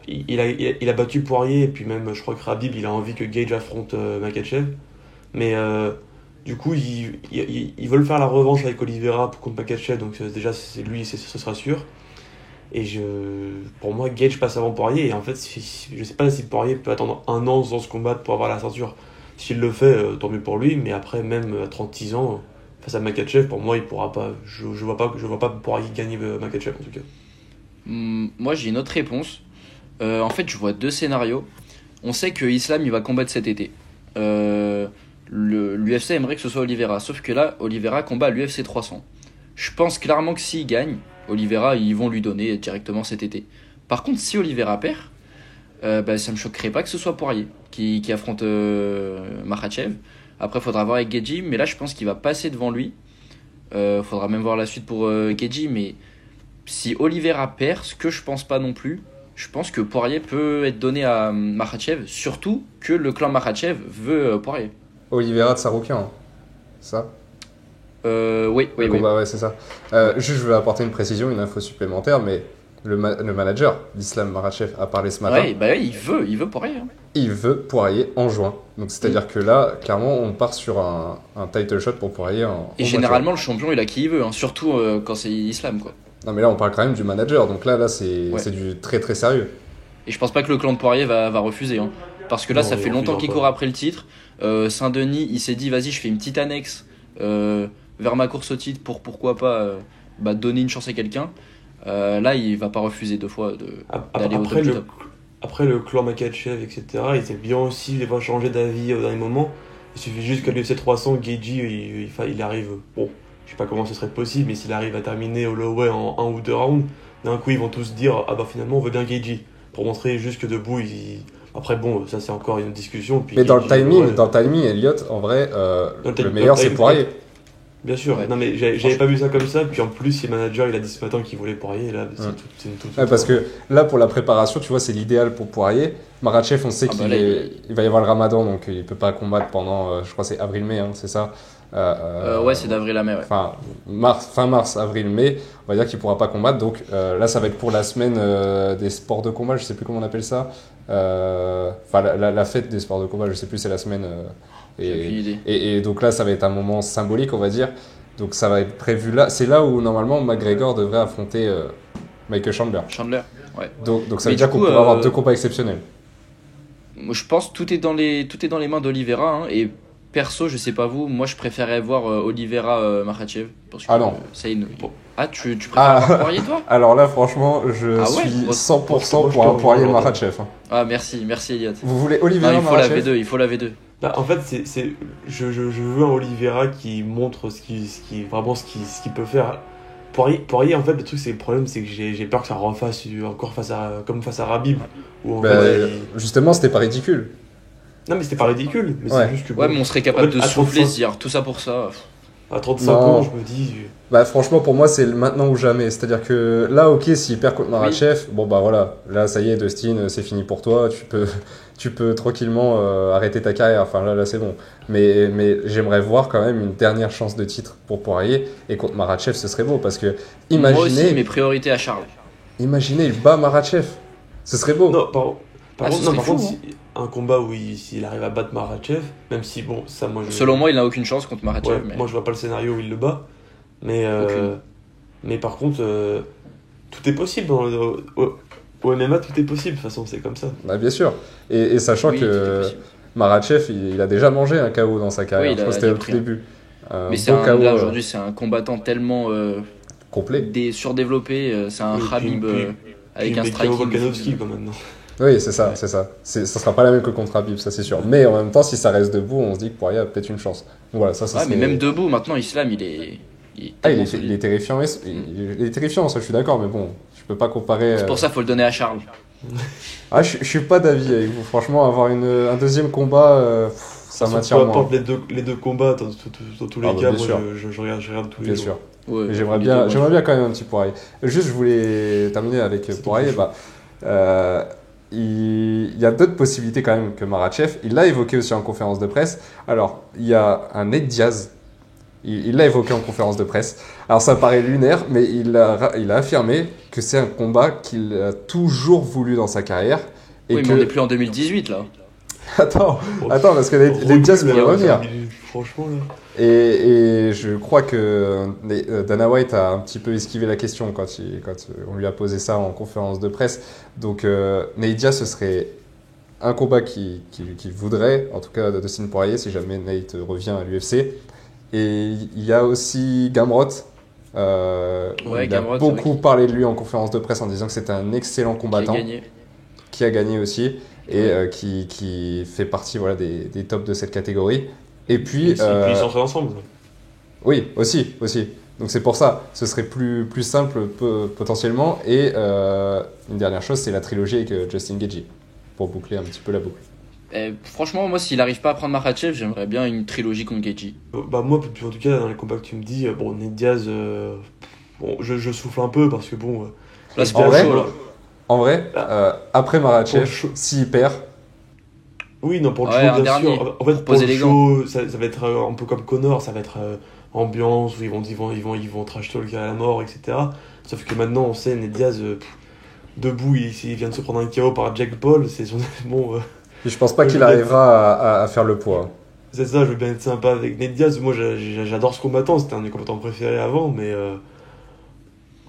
Il a battu Poirier, et puis même, je crois que Khabib, il a envie que Gage affronte Makhachev. Mais du coup, ils veulent faire la revanche avec Oliveira contre Makhachev, donc déjà, c'est lui, ce sera sûr. Et pour moi, Gage passe avant Poirier, et en fait, je sais pas si Poirier peut attendre un an dans ce combat pour avoir la ceinture. S'il le fait, tant mieux pour lui, mais après, même à 36 ans, face à Makhachev, pour moi, il pourra pas. Je vois pas Poirier gagner Makhachev, en tout cas. Moi, j'ai une autre réponse. En fait, je vois deux scénarios. On sait que Islam il va combattre cet été. L'UFC aimerait que ce soit Oliveira, sauf que là, Oliveira combat à l'UFC 300. Je pense clairement que s'il gagne, Oliveira, ils vont lui donner directement cet été. Par contre, si Oliveira perd, ça me choquerait pas que ce soit Poirier qui affronte Makhachev. Après, faudra voir avec Gaethje, mais là, je pense qu'il va passer devant lui. Faudra même voir la suite pour Gaethje, mais si Oliveira perd, ce que je pense pas non plus, je pense que Poirier peut être donné à Makhachev, surtout que le clan Makhachev veut Poirier. Oliveira de Saroukian, hein. Ça Oui. Ouais, c'est ça. Juste, je veux apporter une précision, une info supplémentaire, mais le manager d'Islam Makhachev a parlé ce matin. Ouais, il veut Poirier. Hein. Il veut Poirier en juin. Donc, c'est-à-dire que là, clairement, on part sur un title shot pour Poirier Et généralement, le champion, il a qui il veut, hein, surtout quand c'est Islam, quoi. Non, mais là, on parle quand même du manager. Donc là c'est du très très sérieux. Et je pense pas que le clan de Poirier va refuser. Hein. Parce que là, Non, ça fait longtemps qu'il pas. court après le titre. Saint-Denis, il s'est dit, vas-y, je fais une petite annexe vers ma course au titre pour pourquoi pas donner une chance à quelqu'un. Là, il va pas refuser deux fois d'aller au top du top. Après le clan Makhachev, etc., ils aiment bien aussi les voir changer d'avis au dernier moment. Il suffit juste qu'à l'UFC 300, Gaethje, il arrive. Bon, je sais pas comment ce serait possible, mais s'il arrive à terminer Holloway en 1 ou 2 rounds, d'un coup ils vont tous dire ah bah finalement on veut bien Gaethje. Pour montrer juste que debout, après bon, ça c'est encore une discussion. Puis Mais dans le Gaethje, timing, Elliot, en vrai, Dans le meilleur c'est Poirier. Bien sûr, Ouais. non mais j'avais pas vu ça comme ça, puis en plus, si le manager il a dit ce matin qu'il voulait Poirier, là c'est une toute Ouais, parce que là, pour la préparation, tu vois, c'est l'idéal pour Poirier. Makhachev, on sait qu'il va y avoir le ramadan, donc il peut pas combattre pendant, je crois que c'est avril-mai, hein, c'est ça Ouais, c'est d'avril à mai. Ouais. Enfin, fin mars, avril-mai, on va dire qu'il pourra pas combattre. Donc là, ça va être pour la semaine des sports de combat, je sais plus comment on appelle ça. Enfin, la fête des sports de combat, je sais plus, c'est la semaine. J'ai aucune idée. Et donc là, ça va être un moment symbolique, on va dire. Donc ça va être prévu là. C'est là où normalement McGregor devrait affronter Michael Chandler. Chandler, ouais. Donc ça Mais veut dire du qu'on coup, pourra avoir deux combats exceptionnels. Moi, je pense que tout est dans les mains d'Oliveira. Hein, et perso, je sais pas vous, moi je préférais voir Oliveira Makhachev. Parce que, Ah non. C'est une... Ah, tu préfères voir Poirier, toi? Alors là, franchement, je Ah ouais, suis moi, 100% je pour un te Poirier rejoins. Makhachev. Hein. Ah, merci Elliot. Vous voulez Non, Oliveira il faut la Makhachev? V2, il faut la V2. Bah, en fait, je veux un Oliveira qui montre ce qu'il peut faire. Poirier, en fait, le truc, c'est le problème, c'est que j'ai peur que ça refasse encore comme face à Rabib. Où en Bah, fait, justement, c'était pas ridicule. non, mais c'était pas ridicule. Mais Ouais. c'est juste que. Ouais, bon, mais on serait capable en fait, de à souffler, 35 se dire tout ça pour ça. À 35 Non. ans, je me dis. Bah franchement, pour moi, c'est le maintenant ou jamais. C'est-à-dire que là, ok, s'il perd contre Makhachev, bon bah voilà, là ça y est, Dustin, c'est fini pour toi. Tu peux tranquillement arrêter ta carrière. Enfin là c'est bon. Mais j'aimerais voir quand même une dernière chance de titre pour Poirier, et contre Makhachev, ce serait beau parce que Moi aussi, imaginez, mes priorités à Charles. il bat Makhachev, ce serait beau. Non, par Ah, ce contre, non, serait par fou, contre, hein. un combat où s'il arrive à battre Makhachev, même si, bon, ça, moi, Selon moi, il n'a aucune chance contre Makhachev. ouais, mais... moi, je vois pas le scénario où il le bat. Mais, Aucune. mais par contre, tout est possible. Au MMA, tout est possible. De toute façon, c'est comme ça. Bah bien sûr. Et sachant Oui, tout est que possible. Makhachev, il a déjà mangé un KO dans sa carrière. Oui, Je crois que il c'était a au tout pris un. début. Mais c'est beau KO là aujourd'hui, c'est un combattant tellement complet. surdéveloppé. C'est un Et puis- Khabib avec Puis un Mikhail striking. Volkanovski, quoi, maintenant. Oui, c'est ça. Ça sera pas la même que contre Khabib, ça c'est sûr. Mais en même temps, si ça reste debout, on se dit que Poirier a peut-être une chance. Donc voilà, ça Ouais, mais serait- même debout, maintenant, Islam, il est Ah, tellement il solide. est terrifiant. Il est terrifiant, ça je suis d'accord, mais bon, je peux pas comparer. C'est pour ça qu'il faut le donner à Charles. Ah, je suis pas d'avis avec vous. Franchement, avoir un deuxième combat, ça m'attire Peu moins. importe les deux combats, dans tous les Ah, bah, cas, bien moi, sûr. je regarde tous les Bien jours. sûr. Ouais, Mais j'aimerais les bien, deux, ouais. j'aimerais bien quand même un petit Poirier. Juste, je voulais terminer avec C'est Poirier. tout. Il y a d'autres possibilités quand même que Makhachev. Il l'a évoqué aussi en conférence de presse. Alors, il y a un Nate Diaz. Il l'a évoqué en conférence de presse. Alors, ça paraît lunaire, mais il a affirmé que c'est un combat qu'il a toujours voulu dans sa carrière. Et Oui, que... mais on n'est plus en 2018 là. Attends, Bon, parce que Nate Diaz recule, pourrait là, revenir. Franchement, là. Et je crois que Dana White a un petit peu esquivé la question quand on lui a posé ça en conférence de presse. Donc Nate Diaz, ce serait un combat qu'il voudrait, en tout cas de Dustin Poirier, si jamais Nate revient à l'UFC. Et il y a aussi Gamrot. Ouais, Il Gamrot, a c'est beaucoup parlé de lui en conférence de presse en disant que c'était un excellent Qui a combattant gagné. qui a gagné aussi. et qui fait partie voilà, des tops de cette catégorie. Et puis, Et puis ils s'entraînent ensemble. oui, aussi. Donc c'est pour ça, ce serait plus simple potentiellement. Et une dernière chose, c'est la trilogie avec Justin Gaethje, pour boucler un petit peu la boucle. Et franchement, moi, s'il arrive pas à prendre Makhachev, j'aimerais bien une trilogie contre Gaethje. Bah moi, en tout cas, dans les combats que tu me dis, bon, Nate Diaz, bon, je souffle un peu parce que bon... Là, c'est En pas vrai, chaud, là. En vrai, après Pour Makhachev, le show. s'il perd, Oui, non, pour le Ouais, show, un bien dernier, sûr. En fait, pour poser le les show, ça va être un peu comme Connor, ça va être ambiance où ils vont trash talk à la mort, etc. Sauf que maintenant, on sait, Nate Diaz, debout, il vient de se prendre un KO par Jack Paul, c'est son... Bon, je pense pas Je qu'il veux arrivera à faire le poids. c'est ça, je veux bien être sympa avec Nate Diaz. Moi, j'adore ce combattant, c'était un de mes combattants préférés avant, mais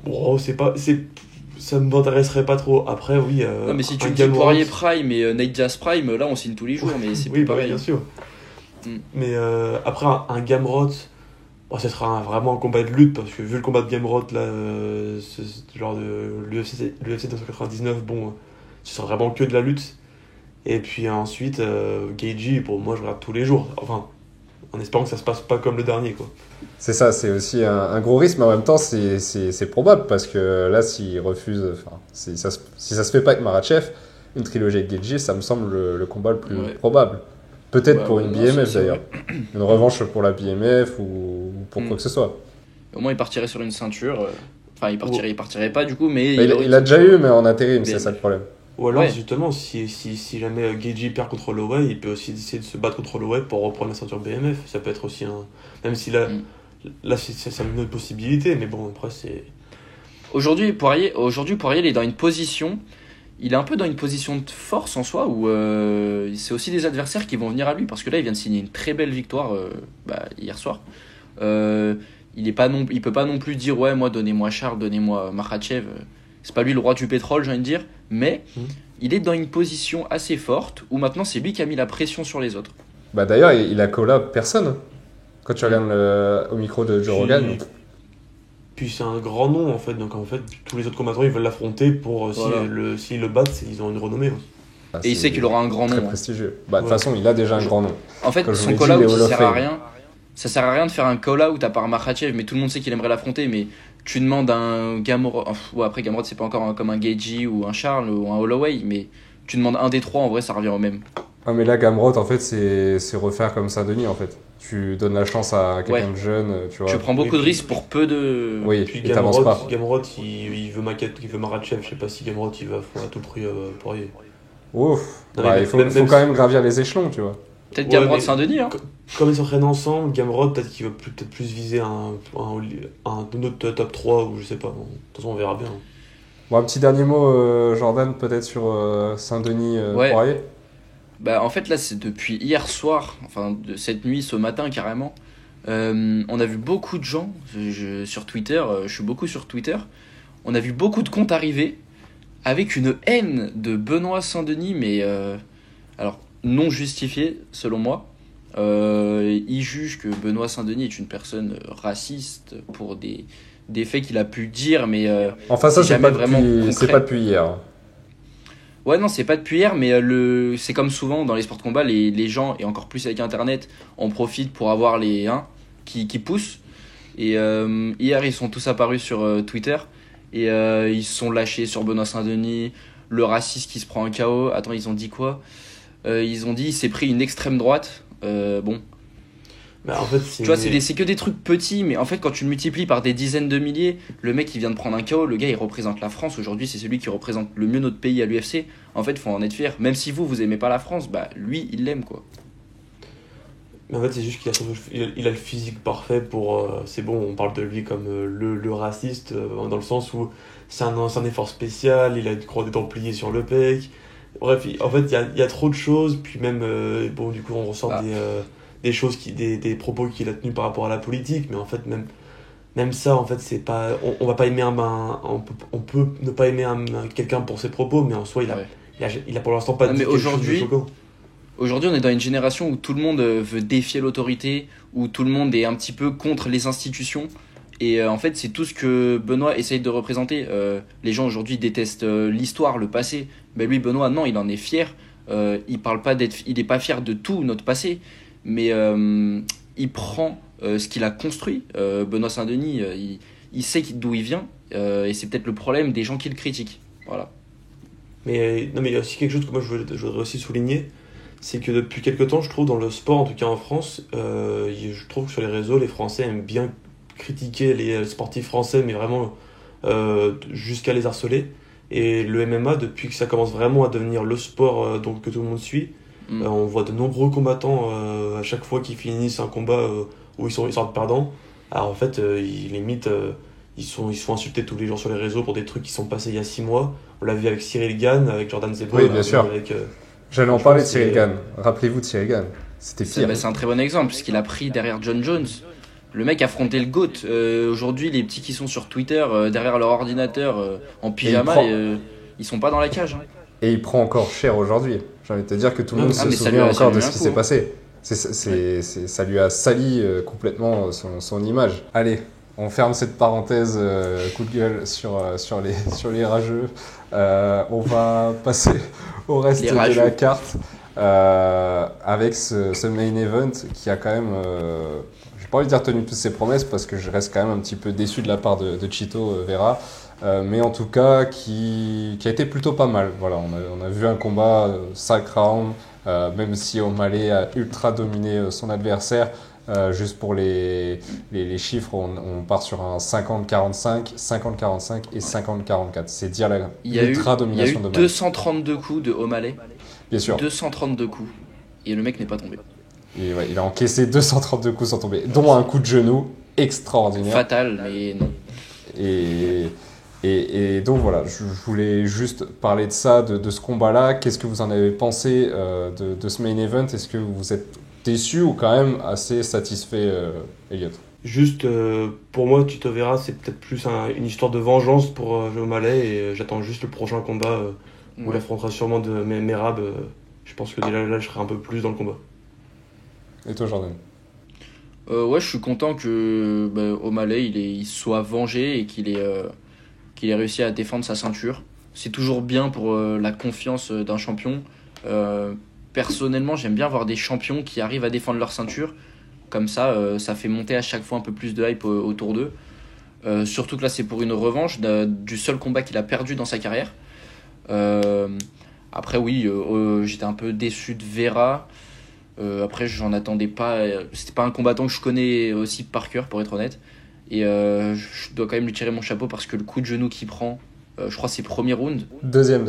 bon, ça m'intéresserait pas trop. Après, oui. Non, mais si tu un me dis Gamrot- Poirier Prime et Nate Diaz Prime, là, on signe tous les jours, mais c'est Oui, plus bah, pareil. bien sûr. Mm. Mais après, un Gamrot, bon, ce sera vraiment un combat de lutte, parce que vu le combat de Gamrot, là, genre de l'UFC 299, bon, ce sera vraiment que de la lutte. Et puis ensuite, Gaethje, pour moi, je regarde tous les jours. Enfin, en espérant que ça se passe pas comme le dernier, quoi. C'est ça, c'est aussi un gros risque, mais en même temps, c'est probable, parce que là, s'il refuse, enfin, si ça se fait pas avec Makhachev, une trilogie avec Gaethje, ça me semble le combat le plus Ouais. probable. Peut-être Ouais, pour ouais, une non, BMF c'est d'ailleurs. Une revanche pour la BMF ou pour quoi que ce soit. Au moins, il partirait sur une ceinture. Enfin, il partirait pas du coup, mais Bah, aurait il une a déjà ceinture. eu, mais en intérim, c'est BMF. ça le problème. Ou alors, Ouais. justement, si jamais Gaethje perd contre Holloway, il peut aussi essayer de se battre contre Holloway pour reprendre la ceinture BMF. Ça peut être aussi un... Même si là, Mm. là c'est une autre possibilité, mais bon, après, c'est... Aujourd'hui, Poirier, il est dans une position. Il est un peu dans une position de force en soi où c'est aussi des adversaires qui vont venir à lui parce que là, il vient de signer une très belle victoire hier soir. Il peut pas non plus dire ouais, moi, donnez-moi Charles, donnez-moi Makhachev. C'est pas lui le roi du pétrole, j'ai envie de dire. Mais il est dans une position assez forte où maintenant, c'est lui qui a mis la pression sur les autres. Bah, d'ailleurs, il a collab personne. Quand tu regardes au micro de Joe Rogan. Puis c'est un grand nom, en fait. Donc, en fait, tous les autres combattants, ils veulent l'affronter pour... Voilà. S'ils le battent, ils ont une renommée. Aussi. Bah, Et il c'est sait qu'il aura un grand très nom. prestigieux. Bah, de toute Ouais. façon, il a déjà un grand nom. En fait, Comme je son l'ai dit, call-out, les Hall ça of sert à Fame. rien. Ça sert à rien de faire un call-out à part Makhachev, mais tout le monde sait qu'il aimerait l'affronter. Mais tu demandes un Gamrot, ouais, après Gamrot, c'est pas encore comme un Gaethje ou un Charles ou un Holloway, mais tu demandes un des trois, en vrai, ça revient au même. Ah, mais là, Gamrot, en fait, c'est refaire comme Saint-Denis, en fait. Tu donnes la chance à quelqu'un Ouais. de jeune, tu vois. Tu prends beaucoup de risques pour peu de. Oui, Puis et t'avances pas. Gamrot, il veut Makhachev. Je sais pas si Gamrot, il va à tout prix Poirier. Ouf. Non, Bah, mais il faut même quand même gravir les échelons, tu vois. Peut-être Ouais, Gamrot mais- Saint-Denis, hein. Comme ils s'entraînent ensemble, Gamrot, peut-être qu'il va peut-être plus viser un autre top 3 ou je sais pas. Bon, de toute façon, on verra bien. Bon, un petit dernier mot, Jordan, peut-être sur Saint-Denis Ouais. Poirier. Bah, en fait, là, c'est depuis hier soir, enfin, de cette nuit, ce matin carrément. On a vu beaucoup de gens sur Twitter, je suis beaucoup sur Twitter. On a vu beaucoup de comptes arriver avec une haine de Benoît Saint-Denis, mais alors non justifiée selon moi. Il juge que Benoît Saint-Denis est une personne raciste pour des faits qu'il a pu dire, mais Enfin, ça, C'est c'est jamais pas, vraiment depuis... c'est concret. pas depuis hier. ouais, non, c'est pas depuis hier, mais c'est comme souvent dans les sports de combat, les gens, et encore plus avec Internet, en profitent pour avoir les qui poussent. Et hier, ils sont tous apparus sur Twitter et ils se sont lâchés sur Benoît Saint-Denis, le raciste qui se prend un KO. Attends, ils ont dit quoi? Ils ont dit il s'est pris une extrême droite. Bon, Bah, en fait, tu vois, c'est que des trucs petits, mais en fait, quand tu le multiplies par des dizaines de milliers, le mec il vient de prendre un KO, le gars il représente la France aujourd'hui, c'est celui qui représente le mieux notre pays à l'UFC. En fait, faut en être fier. Même si vous aimez pas la France, bah lui il l'aime quoi. Mais en fait, c'est juste qu'il a le physique parfait pour. C'est bon, on parle de lui comme le raciste, dans le sens où c'est un effort spécial, il a une croix des Templiers sur le pec. Bref, en fait, il y a trop de choses, puis même, bon, du coup, on ressort Ah. des choses, des propos qu'il a tenus par rapport à la politique, mais en fait, même ça, en fait, c'est pas. On va pas aimer on peut ne pas aimer quelqu'un pour ses propos, mais en soi, Ouais. il a pour l'instant pas Ah, dit mais quelque chose de aujourd'hui, choquant. Aujourd'hui, on est dans une génération où tout le monde veut défier l'autorité, où tout le monde est un petit peu contre les institutions. Et en fait, c'est tout ce que Benoît essaye de représenter. Les gens aujourd'hui détestent l'histoire, le passé. Mais lui, Benoît, non, il en est fier. il n'est pas fier de tout notre passé, mais il prend ce qu'il a construit. Benoît Saint-Denis, il sait d'où il vient, et c'est peut-être le problème des gens qui le critiquent. Voilà. Mais non, mais il y a aussi quelque chose que moi je voudrais aussi souligner, c'est que depuis quelques temps, je trouve, dans le sport, en tout cas en France, je trouve que sur les réseaux, les Français aiment bien critiquer les sportifs français, mais vraiment jusqu'à les harceler. Et le MMA, depuis que ça commence vraiment à devenir le sport donc, que tout le monde suit, on voit de nombreux combattants à chaque fois qu'ils finissent un combat où ils sortent perdants. Alors en fait, ils se font insulter tous les jours sur les réseaux pour des trucs qui sont passés il y a 6 mois. On l'a vu avec Cyril Gane, avec Jordan Zebo. Oui, bien sûr. J'allais en parler de Cyril Gane. Rappelez-vous de Cyril Gane. C'était pire. C'est un très bon exemple, puisqu'il a pris derrière John Jones. Le mec affrontait le GOAT. Aujourd'hui, les petits qui sont sur Twitter, derrière leur ordinateur, en pyjama, ils sont pas dans la cage. Hein. Et il prend encore cher aujourd'hui. J'ai envie de te dire que tout le monde se souvient encore de ce qui s'est passé. Ça lui a sali complètement son image. Allez, on ferme cette parenthèse coup de gueule sur les rageux. On va passer au reste de la carte avec ce main event qui a quand même, j'ai pas envie de dire tenu toutes ses promesses parce que je reste quand même un petit peu déçu de la part de Chito Vera, mais en tout cas qui a été plutôt pas mal. Voilà, on a vu un combat 5 rounds, même si O'Malley a ultra dominé son adversaire. Juste pour les chiffres, on part sur un 50-45, 50-45 et 50-44. C'est dire l'ultra domination d'O'Malley. Il y a eu 232 coups de O'Malley. Bien sûr. 232 coups. Et le mec n'est pas tombé. Et ouais, il a encaissé 232 coups sans tomber, dont un coup de genou extraordinaire. Fatal, mais non. Et donc voilà, je voulais juste parler de ça, de ce combat-là. Qu'est-ce que vous en avez pensé de ce main event ? Est-ce que vous êtes déçu ou quand même assez satisfait, Elliot ? Juste, pour moi, Chito Vera, c'est peut-être plus une histoire de vengeance pour O'Malley et j'attends juste le prochain combat où il affrontera sûrement de Merab. Je pense que déjà là, je serai un peu plus dans le combat. Et toi, Jordan ? Ouais, je suis content que O'Malley il soit vengé et qu'il ait réussi à défendre sa ceinture. C'est toujours bien pour la confiance d'un champion. Personnellement, j'aime bien voir des champions qui arrivent à défendre leur ceinture. Comme ça, ça fait monter à chaque fois un peu plus de hype autour d'eux. Surtout que là, c'est pour une revanche du seul combat qu'il a perdu dans sa carrière. Après, oui, j'étais un peu déçu de Vera. Après, j'en attendais pas. C'était pas un combattant que je connais aussi par cœur, pour être honnête. Et je dois quand même lui tirer mon chapeau parce que le coup de genou qu'il prend, je crois que c'est premier round. Deuxième.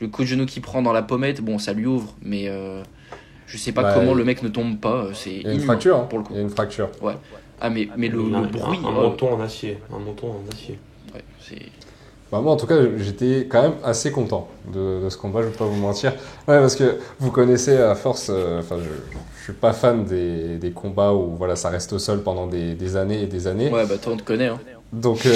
Le coup de genou qu'il prend dans la pommette, bon, ça lui ouvre, mais je sais pas comment le mec ne tombe pas. C'est il y a une fracture, hein, pour le coup. Il y a une fracture. Ouais. Ah, mais le bruit. Un menton en acier. Ouais, c'est... Bah moi en tout cas j'étais quand même assez content de ce combat, je vais pas vous mentir. Ouais, parce que vous connaissez à force, je suis pas fan des combats où voilà, ça reste au sol pendant des années et des années. Ouais, bah toi on te connaît. Hein. Donc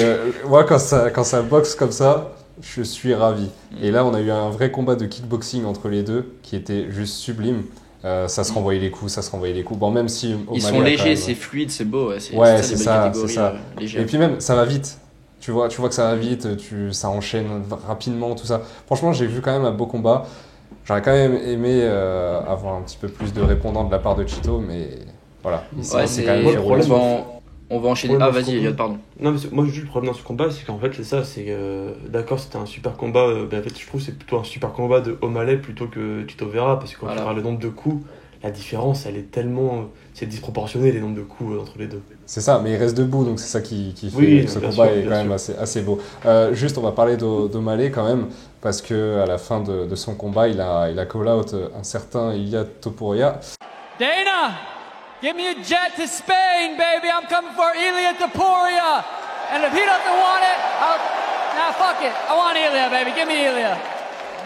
moi quand ça boxe comme ça, je suis ravi. Et là on a eu un vrai combat de kickboxing entre les deux qui était juste sublime. Ça se renvoyait les coups. Bon, même si ils sont légers, c'est fluide, c'est beau. Ouais, c'est ça. Et puis même ça va vite. Tu vois que ça va vite, ça enchaîne rapidement, tout ça. Franchement, j'ai vu quand même un beau combat. J'aurais quand même aimé avoir un petit peu plus de répondants de la part de Chito, mais voilà. C'est quand même on va enchaîner. Ah, vas-y, Elliot, pardon. Non, mais moi, juste le problème dans ce combat, c'est qu'en fait, c'est ça. C'est d'accord, c'était un super combat. En fait, je trouve que c'est plutôt un super combat de O'Malley plutôt que Chito Vera, parce que quand tu regardes le nombre de coups, la différence, elle est tellement... C'est disproportionné, les nombres de coups entre les deux. C'est ça, mais il reste debout, donc c'est ça qui fait que ce combat est quand même assez beau. Juste, on va parler d'O'Malley quand même, parce qu'à la fin de son combat, il a call-out un certain Ilia Topuria. Dana, give me a jet to Spain, baby. I'm coming for Ilia Topuria. And if he doesn't want it, nah, fuck it. I want Ilia, baby. Give me Ilia.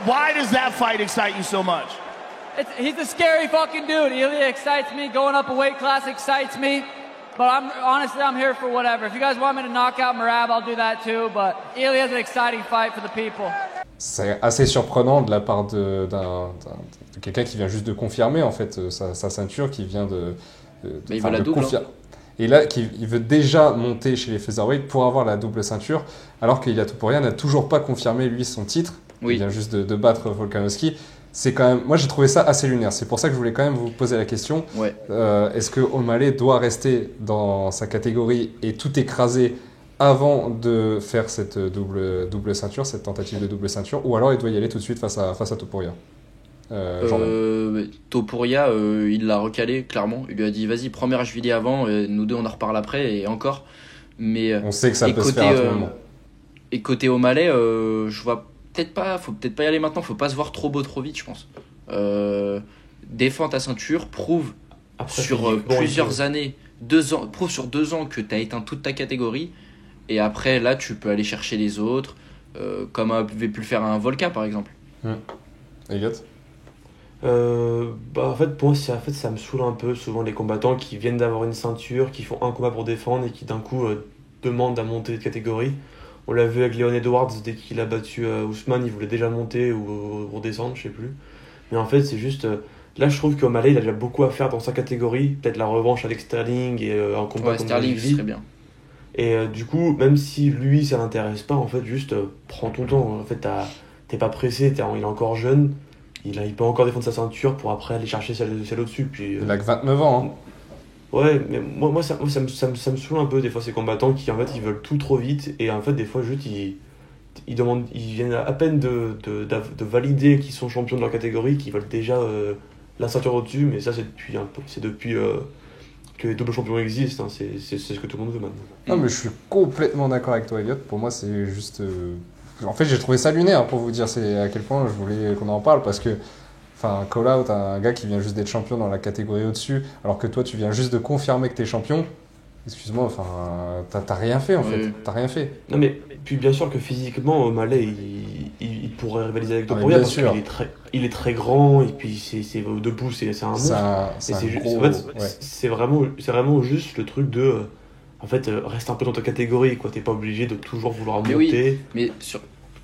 Why does that fight excite you so much? He's a scary fucking dude. Ilia excites me. Going up a weight class excites me. But I'm here for whatever. If you guys want me to knock out Merab, I'll do that too. But Ilia's an exciting fight for the people. C'est assez surprenant de la part de quelqu'un qui vient juste de confirmer en fait sa ceinture, qui vient de il veut la double. Et là, il veut déjà monter chez les featherweight pour avoir la double ceinture, alors qu'Ilia Topuria n'a toujours pas confirmé lui son titre. Oui. Il vient juste de battre Volkanovski. c'est quand même. Moi, j'ai trouvé ça assez lunaire. C'est pour ça que je voulais quand même vous poser la question. Ouais. Est-ce que O'Malley doit rester dans sa catégorie et tout écraser avant de faire cette double ceinture, cette tentative de double ceinture, ou alors il doit y aller tout de suite face à Topuria? Topuria, il l'a recalé clairement. Il lui a dit vas-y, prends Merashvili avant, nous deux on en reparle après et encore. Mais on sait que ça peut se faire à tout moment. Et côté O'Malley, je vois peut-être pas, faut peut-être pas y aller maintenant, faut pas se voir trop beau trop vite, je pense. Défends ta ceinture, prouve Après, sur plusieurs années, 2 ans, prouve sur 2 ans que tu as éteint toute ta catégorie. Et après, là, tu peux aller chercher les autres, comme avait pu le faire un Volka, par exemple. Elliot? En fait, pour moi, ça me saoule un peu, souvent, les combattants qui viennent d'avoir une ceinture, qui font un combat pour défendre et qui, d'un coup, demandent à monter de catégorie. On l'a vu avec Leon Edwards, dès qu'il a battu Ousmane, il voulait déjà monter ou redescendre, je sais plus. Mais en fait, c'est juste... là, je trouve qu'O'Malley, il a déjà beaucoup à faire dans sa catégorie. Peut-être la revanche avec Sterling et un combat contre Sterling, ce serait bien. Et du coup, même si lui, ça l'intéresse pas, en fait, juste prends ton temps. En fait, t'es pas pressé, il est encore jeune. Il peut encore défendre sa ceinture pour après aller chercher celle au-dessus. Puis, il a que 29 ans. Hein. Ouais, mais moi ça me saoule un peu, des fois, ces combattants qui, en fait, ils veulent tout trop vite. Et en fait, des fois, juste, ils viennent à peine de valider qu'ils sont champions de leur catégorie, qu'ils veulent déjà la ceinture au-dessus. Mais ça, c'est depuis que les doubles champions existent. Hein, c'est ce que tout le monde veut maintenant. Non, mais je suis complètement d'accord avec toi, Elliot. Pour moi, c'est juste... En fait, j'ai trouvé ça lunaire, pour vous dire c'est à quel point je voulais qu'on en parle, parce que, enfin, call out, un gars qui vient juste d'être champion dans la catégorie au-dessus, alors que toi, tu viens juste de confirmer que t'es champion. Excuse-moi, enfin, t'as rien fait, en fait. T'as rien fait. Non, mais puis bien sûr que physiquement, O'Malley, il pourrait rivaliser avec Topuria parce qu'il est très grand, et puis c'est debout, c'est un monstre. C'est vraiment juste le truc de... En fait, reste un peu dans ta catégorie, quoi. T'es pas obligé de toujours vouloir monter. Oui, mais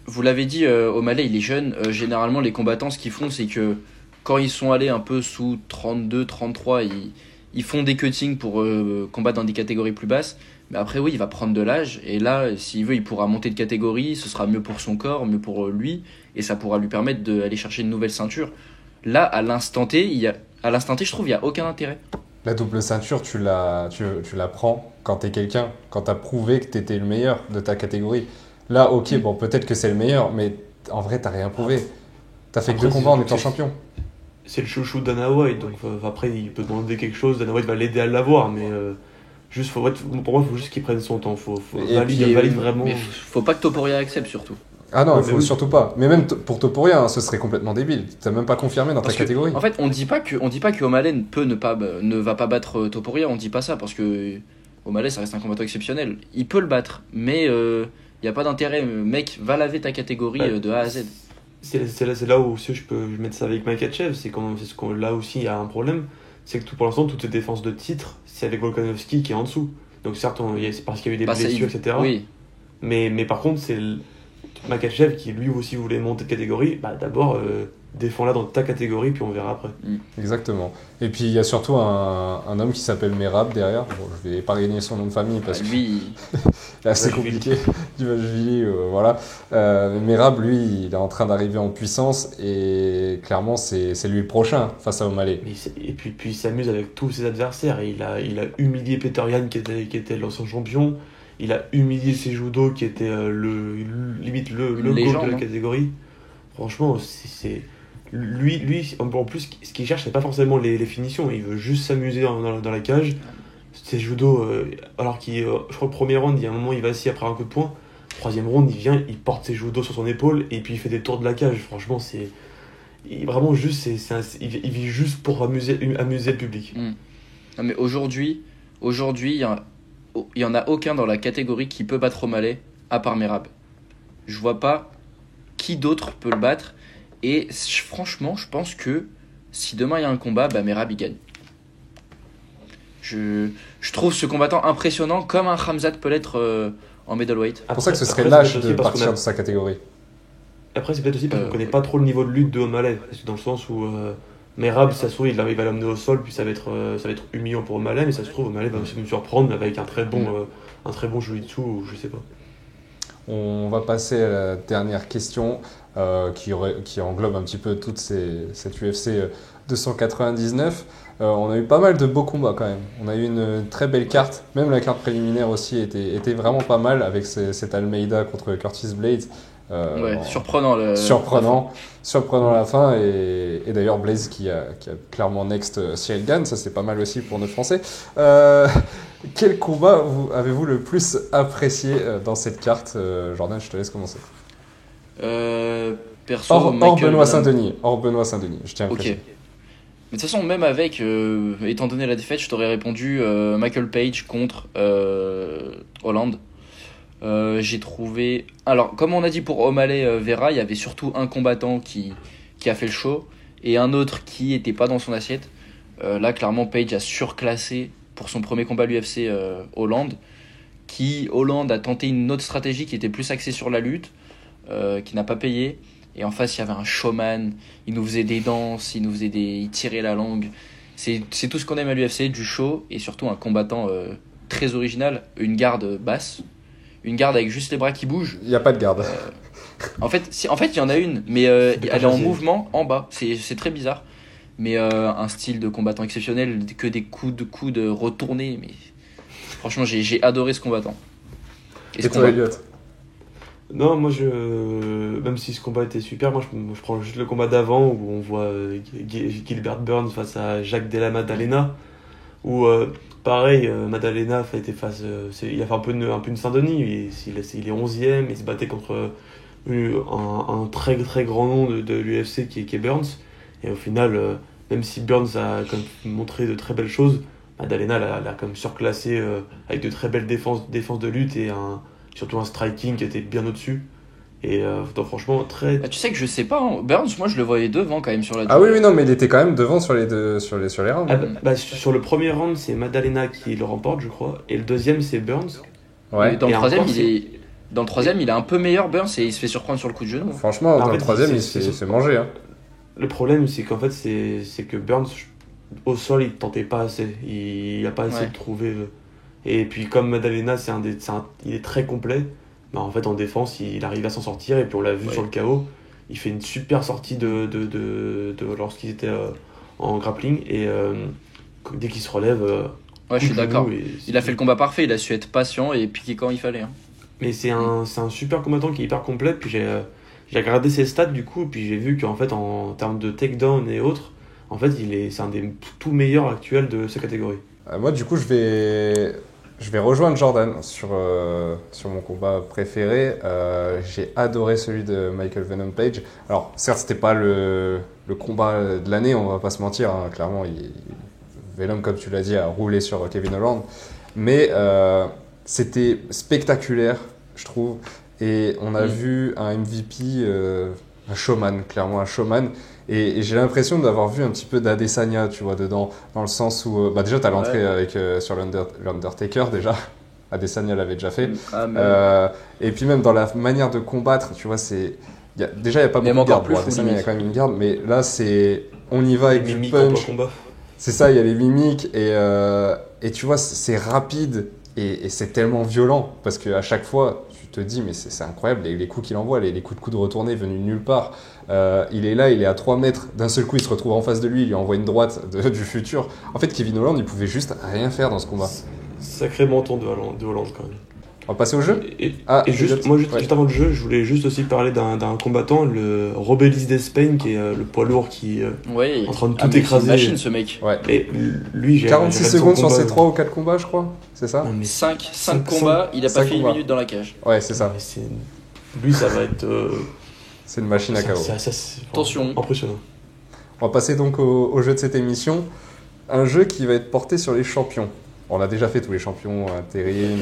vous l'avez dit, O'Malley, il est jeune. Généralement, les combattants, ce qu'ils font, c'est que quand ils sont allés un peu sous 32, 33, ils font des cuttings pour combattre dans des catégories plus basses. Mais après, oui, il va prendre de l'âge. Et là, s'il veut, il pourra monter de catégorie. Ce sera mieux pour son corps, mieux pour lui. Et ça pourra lui permettre d'aller chercher une nouvelle ceinture. Là, à l'instant T, je trouve, il n'y a aucun intérêt. La double ceinture, tu la prends quand t'es quelqu'un, quand t'as prouvé que t'étais le meilleur de ta catégorie. Là, ok, bon, peut-être que c'est le meilleur, mais en vrai, t'as rien prouvé. T'as fait que 2 combats en étant champion. C'est le chouchou de Dana White, donc après, il peut demander quelque chose, Dana White va l'aider à l'avoir, mais pour moi, il faut juste qu'il prenne son temps. Faut valide vraiment. Mais faut pas que Topuria accepte, surtout. Ah non, il faut surtout pas. Mais même pour Topuria, hein, ce serait complètement débile. T'as même pas confirmé dans ta catégorie. En fait, on dit pas que O'Malley ne va pas battre Topuria. On dit pas ça parce que O'Malley, ça reste un combattant exceptionnel. Il peut le battre, mais y a pas d'intérêt. Mec, va laver ta catégorie de A à Z. C'est là où aussi je peux mettre ça avec Makhachev. Là aussi il y a un problème. C'est que pour l'instant, toutes ces défenses de titre, c'est avec Volkanovski qui est en dessous. Donc certes, c'est parce qu'il y a eu des blessures, etc. Oui. Mais par contre, c'est Makhachev qui lui aussi voulait monter de catégorie. D'abord, défends-la dans ta catégorie, puis on verra après. Exactement. Et puis il y a surtout un homme qui s'appelle Merab derrière. Bon, je vais pas gagner son nom de famille parce que c'est assez compliqué. Divashvili, voilà. Merab, lui, il est en train d'arriver en puissance et clairement, c'est lui le prochain face à O'Malley. Et puis il s'amuse avec tous ses adversaires. Il a humilié Peter Yan qui était l'ancien champion. Il a humilié Cejudo qui était limite le goal de la catégorie. Franchement, lui, en plus, ce qu'il cherche, c'est pas forcément les finitions. Il veut juste s'amuser dans la cage. Cejudo, alors je crois que le premier round, il y a un moment, il vacille après un coup de poing. Troisième round, il vient, il porte Cejudo sur son épaule et puis il fait des tours de la cage. Franchement, vraiment juste, il vit juste pour amuser le public. Non, mais aujourd'hui, il y en a aucun dans la catégorie qui peut battre O'Malley à part Merab. Je vois pas qui d'autre peut le battre. Et franchement, je pense que si demain il y a un combat, Merab il gagne. Je trouve ce combattant impressionnant comme un Khamzat peut l'être en middleweight. C'est pour ça que ce serait lâche de partir de sa catégorie. Après, c'est peut-être aussi parce qu'on connaît pas trop le niveau de lutte de O'Malley. Dans le sens où Merab, ça se trouve, il va l'amener au sol, puis ça va être humiliant pour O'Malley, mais ça se trouve, O'Malley va aussi nous surprendre avec un très bon jiu-jitsu, ou je sais pas. On va passer à la dernière question. qui englobe un petit peu toute cette UFC 299. On a eu pas mal de beaux combats quand même. On a eu une très belle carte. Même la carte préliminaire aussi était vraiment pas mal avec cet Almeida contre Curtis Blades. Surprenant à la fin. Et d'ailleurs, Blaze qui a clairement next Cyril Gane. Ça, c'est pas mal aussi pour notre français. Quel combat avez-vous le plus apprécié dans cette carte? Jordan, je te laisse commencer. Perso, hors Benoît Saint-Denis, je tiens à préciser. Mais de toute façon, même avec, étant donné la défaite, je t'aurais répondu Michael Page contre Hollande. J'ai trouvé... Alors, comme on a dit pour O'Malley Vera, il y avait surtout un combattant qui a fait le show et un autre qui n'était pas dans son assiette. Là, clairement, Page a surclassé pour son premier combat à l'UFC Hollande. Hollande a tenté une autre stratégie qui était plus axée sur la lutte, qui n'a pas payé. Et en face, il y avait un showman, il nous faisait des danses, il tirait la langue. C'est tout ce qu'on aime à l'UFC, du show, et surtout un combattant très original, une garde basse, une garde avec juste les bras qui bougent. Il n'y a pas de garde. En fait, il y en a une, mais elle est en mouvement en bas, c'est très bizarre. Mais un style de combattant exceptionnel, que des coups de retournés. Mais franchement, j'ai adoré ce combattant. Et toi, Elliot? Non, moi, même si ce combat était super, moi je prends juste le combat d'avant où on voit Gilbert Burns face à Jacques Della Maddalena. Où, pareil, Maddalena il a fait un peu une Saint-Denis. Il est 11e, il se battait contre un très très grand nom de l'UFC qui est Burns. Et au final, même si Burns a quand même montré de très belles choses, Maddalena l'a quand même surclassé avec de très belles défenses de lutte et surtout un striking qui était bien au-dessus. Et donc, franchement, très... tu sais que je sais pas, hein. Burns, moi je le voyais devant quand même sur la... Ah oui, non, mais il était quand même devant sur les rounds. Sur le premier round, c'est Maddalena qui le remporte, je crois. Et le deuxième, c'est Burns. Ouais. Dans le troisième, il est un peu meilleur, Burns, et il se fait surprendre sur le coup de genou. Franchement, dans le troisième, il se fait manger. Hein. Le problème, c'est qu'en fait, c'est que Burns, au sol, il tentait pas assez. Il n'a pas essayé de trouver... Et puis comme Maddalena, il est très complet, bah en fait en défense il arrive à s'en sortir, et puis on l'a vu sur le KO, il fait une super sortie de lorsqu'il était en grappling, et dès qu'il se relève... je suis d'accord. Il a fait le combat parfait, il a su être patient et piquer quand il fallait. Hein. Mais c'est un super combattant qui est hyper complet, puis j'ai regardé ses stats du coup, puis j'ai vu qu'en fait en termes de takedown et autres, en fait c'est un des tout meilleurs actuels de sa catégorie. Moi du coup je vais rejoindre Jordan sur mon combat préféré. J'ai adoré celui de Michael Venom Page. Alors, certes, c'était pas le combat de l'année, on va pas se mentir. Hein. Clairement, Venom, comme tu l'as dit, a roulé sur Kevin Holland. Mais c'était spectaculaire, je trouve. Et on a vu un MVP, un showman, clairement un showman. Et j'ai l'impression d'avoir vu un petit peu d'Adesanya, tu vois, dedans, dans le sens où... déjà, tu as l'entrée sur l'Undertaker, déjà. Adesanya l'avait déjà fait. Et puis même dans la manière de combattre, tu vois, déjà, il n'y a pas beaucoup de garde. Adesanya, il y a quand même une garde, mais là, on y va avec du punch. C'est ça, il y a les mimiques, et tu vois, c'est rapide, et c'est tellement violent, parce qu'à chaque fois... te dis mais c'est incroyable les coups qu'il envoie, les coups de coude retournés venus de nulle part. Il est là, il est à 3 mètres, d'un seul coup il se retrouve en face de lui, il lui envoie une droite du futur. En fait Kevin Holland il pouvait juste rien faire dans ce combat. Sacré menton de Holland quand même. On va passer au jeu. Juste avant le jeu, je voulais juste aussi parler d'un combattant, le Robelis d'Espagne, qui est le poids lourd qui est en train de tout écraser. C'est une machine ce mec. Ouais. Et lui, 46 secondes sur ses 3 ou 4 combats, je crois. C'est ça? 5 combats, il a pas fait 1 minute dans la cage. Ouais, c'est ça. Lui, ça va être... c'est une machine à KO. Attention. Impressionnant. On va passer donc au jeu de cette émission. Un jeu qui va être porté sur les champions. On a déjà fait tous les champions, intérim...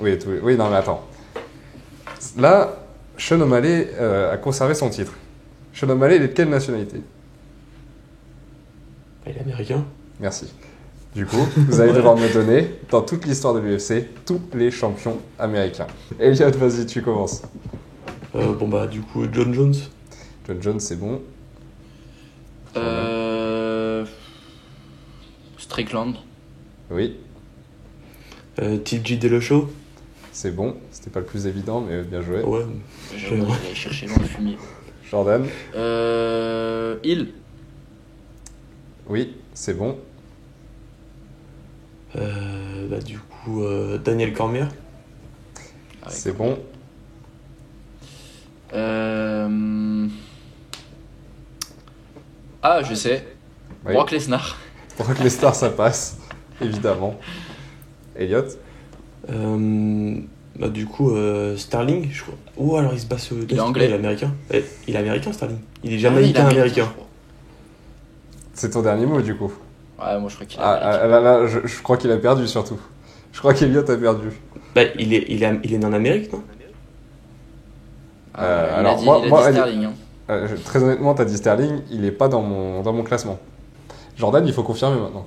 Oui, non mais attends. Là, Sean O'Malley a conservé son titre. Sean O'Malley, il est de quelle nationalité? Il est américain. Merci. Du coup, vous allez devoir me donner, dans toute l'histoire de l'UFC, tous les champions américains. Elliot, vas-y, tu commences. Du coup, John Jones. John Jones, c'est bon. Strickland. Oui. TJ Dillashaw. C'est bon, c'était pas le plus évident, mais bien joué. Ouais. J'allais chercher dans le fumier. Jordan. Il. Oui, c'est bon. Du coup, Daniel Cormier. C'est bon. Ah, je sais. Oui. Brock Lesnar. Brock Lesnar, ça passe, évidemment. Elliot. Du coup, Sterling, je crois. Oh, alors il se bat sur. Il est anglais. Il est américain. Il est américain, Sterling. Il est Ah oui, il est jamaïcain américain. je crois. C'est ton dernier mot, du coup. Ouais, moi je crois qu'il est américain. Là, je crois qu'il a perdu, surtout. Je crois qu'Elliot a perdu. Il est né en Amérique, non? alors, il moi, a dit Sterling. Hein. Très honnêtement, t'as dit Sterling, il est pas dans mon classement. Jordan, il faut confirmer maintenant.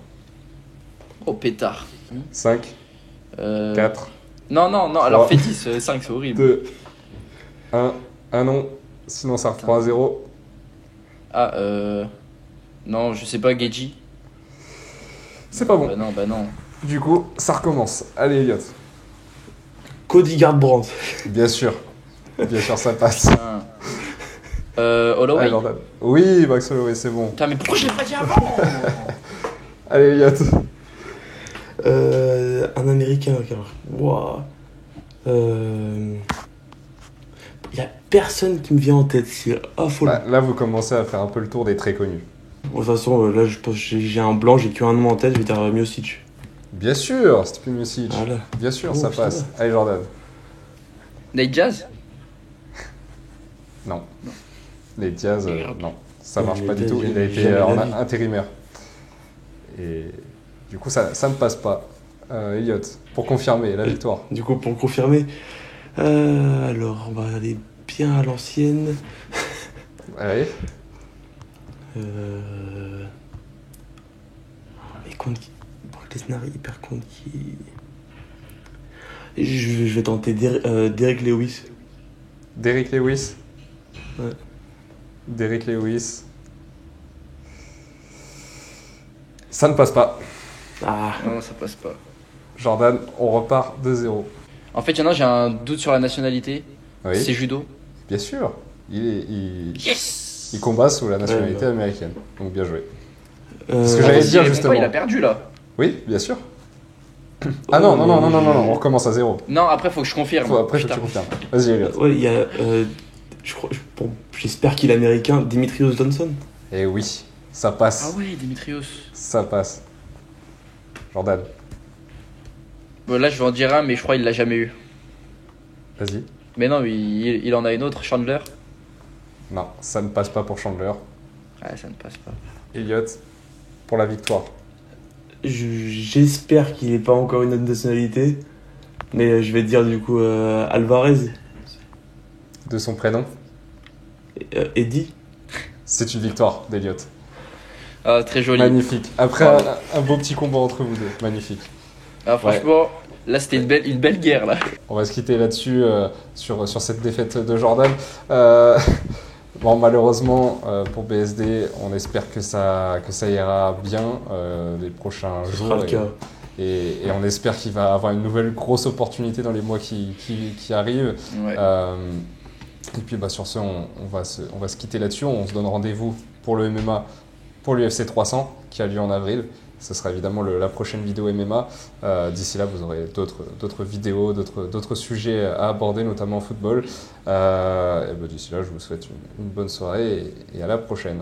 Oh, pétard. 5, 4, Non, alors 3, fais 10, 5 c'est horrible. 2, 1, non, sinon ça reprend à 0. Non, je sais pas, Geji. C'est pas bon. Bah non. Du coup, ça recommence. Allez, Elliot. Cody Garbrandt. Bien sûr, ça passe. Holloway. Allez, Jordan. Oui, Max Holloway, c'est bon. Putain, mais pourquoi je l'ai pas dit avant? Allez, Elliot. Un américain. Wow. Il y a personne qui me vient en tête. C'est affolant. Là, vous commencez à faire un peu le tour des très connus. De toute façon, là, je pense que j'ai un blanc, j'ai qu'un nom en tête, je vais dire Miocic. Bien sûr, Stipe Miocic. Voilà. Bien sûr, Oh, ça putain. passe. Allez, Jordan. Nate Jazz. Non. Les Diaz, non. Ça Ouais, marche les pas du Diaz, tout. Il a j'ai été jamais en vu. intérimaire. Et du coup, ça ne passe pas. Elliot, pour confirmer la victoire. Du coup, pour confirmer, alors, on va aller bien à l'ancienne. Allez. Mais contre qui? Brock Lesnar, hyper contre qui? Je vais tenter Derek Lewis. Derrick Lewis. Ouais. Derrick Lewis. Ça ne passe pas. Ah, Non, ça passe pas. Jordan, on repart de 0. En fait, il y en a, j'ai un doute sur la nationalité. Oui, C'est judo. bien sûr. Il Yes. combat sous la nationalité Ouais, américaine. Donc bien joué. euh, Ce que j'allais dire, Il répond justement. pas, il a perdu là. Oui, bien sûr. Ah non, on recommence à 0. Non, après, faut que je confirme. Après, faut que Putain. tu confirmes. Vas-y, Elliot. Ouais, il y a. J'espère qu'il est américain, Dimitrios Johnson. Et oui, ça passe. Ah ouais, Dimitrios. Ça passe. Jordan, Bon, là, je vais en dire un, mais je crois qu'il l'a jamais eu. vas-y. Mais non, il en a une autre, Chandler. Non, ça ne passe pas pour Chandler. Ouais, ça ne passe pas. Elliot, pour la victoire. J'espère qu'il n'est pas encore une autre nationalité. Mais je vais dire du coup Alvarez. De son prénom, Eddie. c'est une victoire d'Elliot. Ah, très joli. Magnifique. Après Bravo. un beau petit combat entre vous deux. Magnifique. Ah, franchement, là, c'était une belle guerre, là. On va se quitter là-dessus, sur cette défaite de Jordan. Bon, malheureusement, pour BSD, on espère que ça ira bien les prochains Ce jours. sera le cas. Et on espère qu'il va avoir une nouvelle grosse opportunité dans les mois qui arrivent. Ouais. Et puis sur ce, on va se quitter là-dessus. On se donne rendez-vous pour le MMA, pour l'UFC 300 qui a lieu en avril. Ce sera évidemment la prochaine vidéo MMA. D'ici là, vous aurez d'autres vidéos, d'autres sujets à aborder, notamment en football. Et d'ici là, je vous souhaite une bonne soirée et à la prochaine.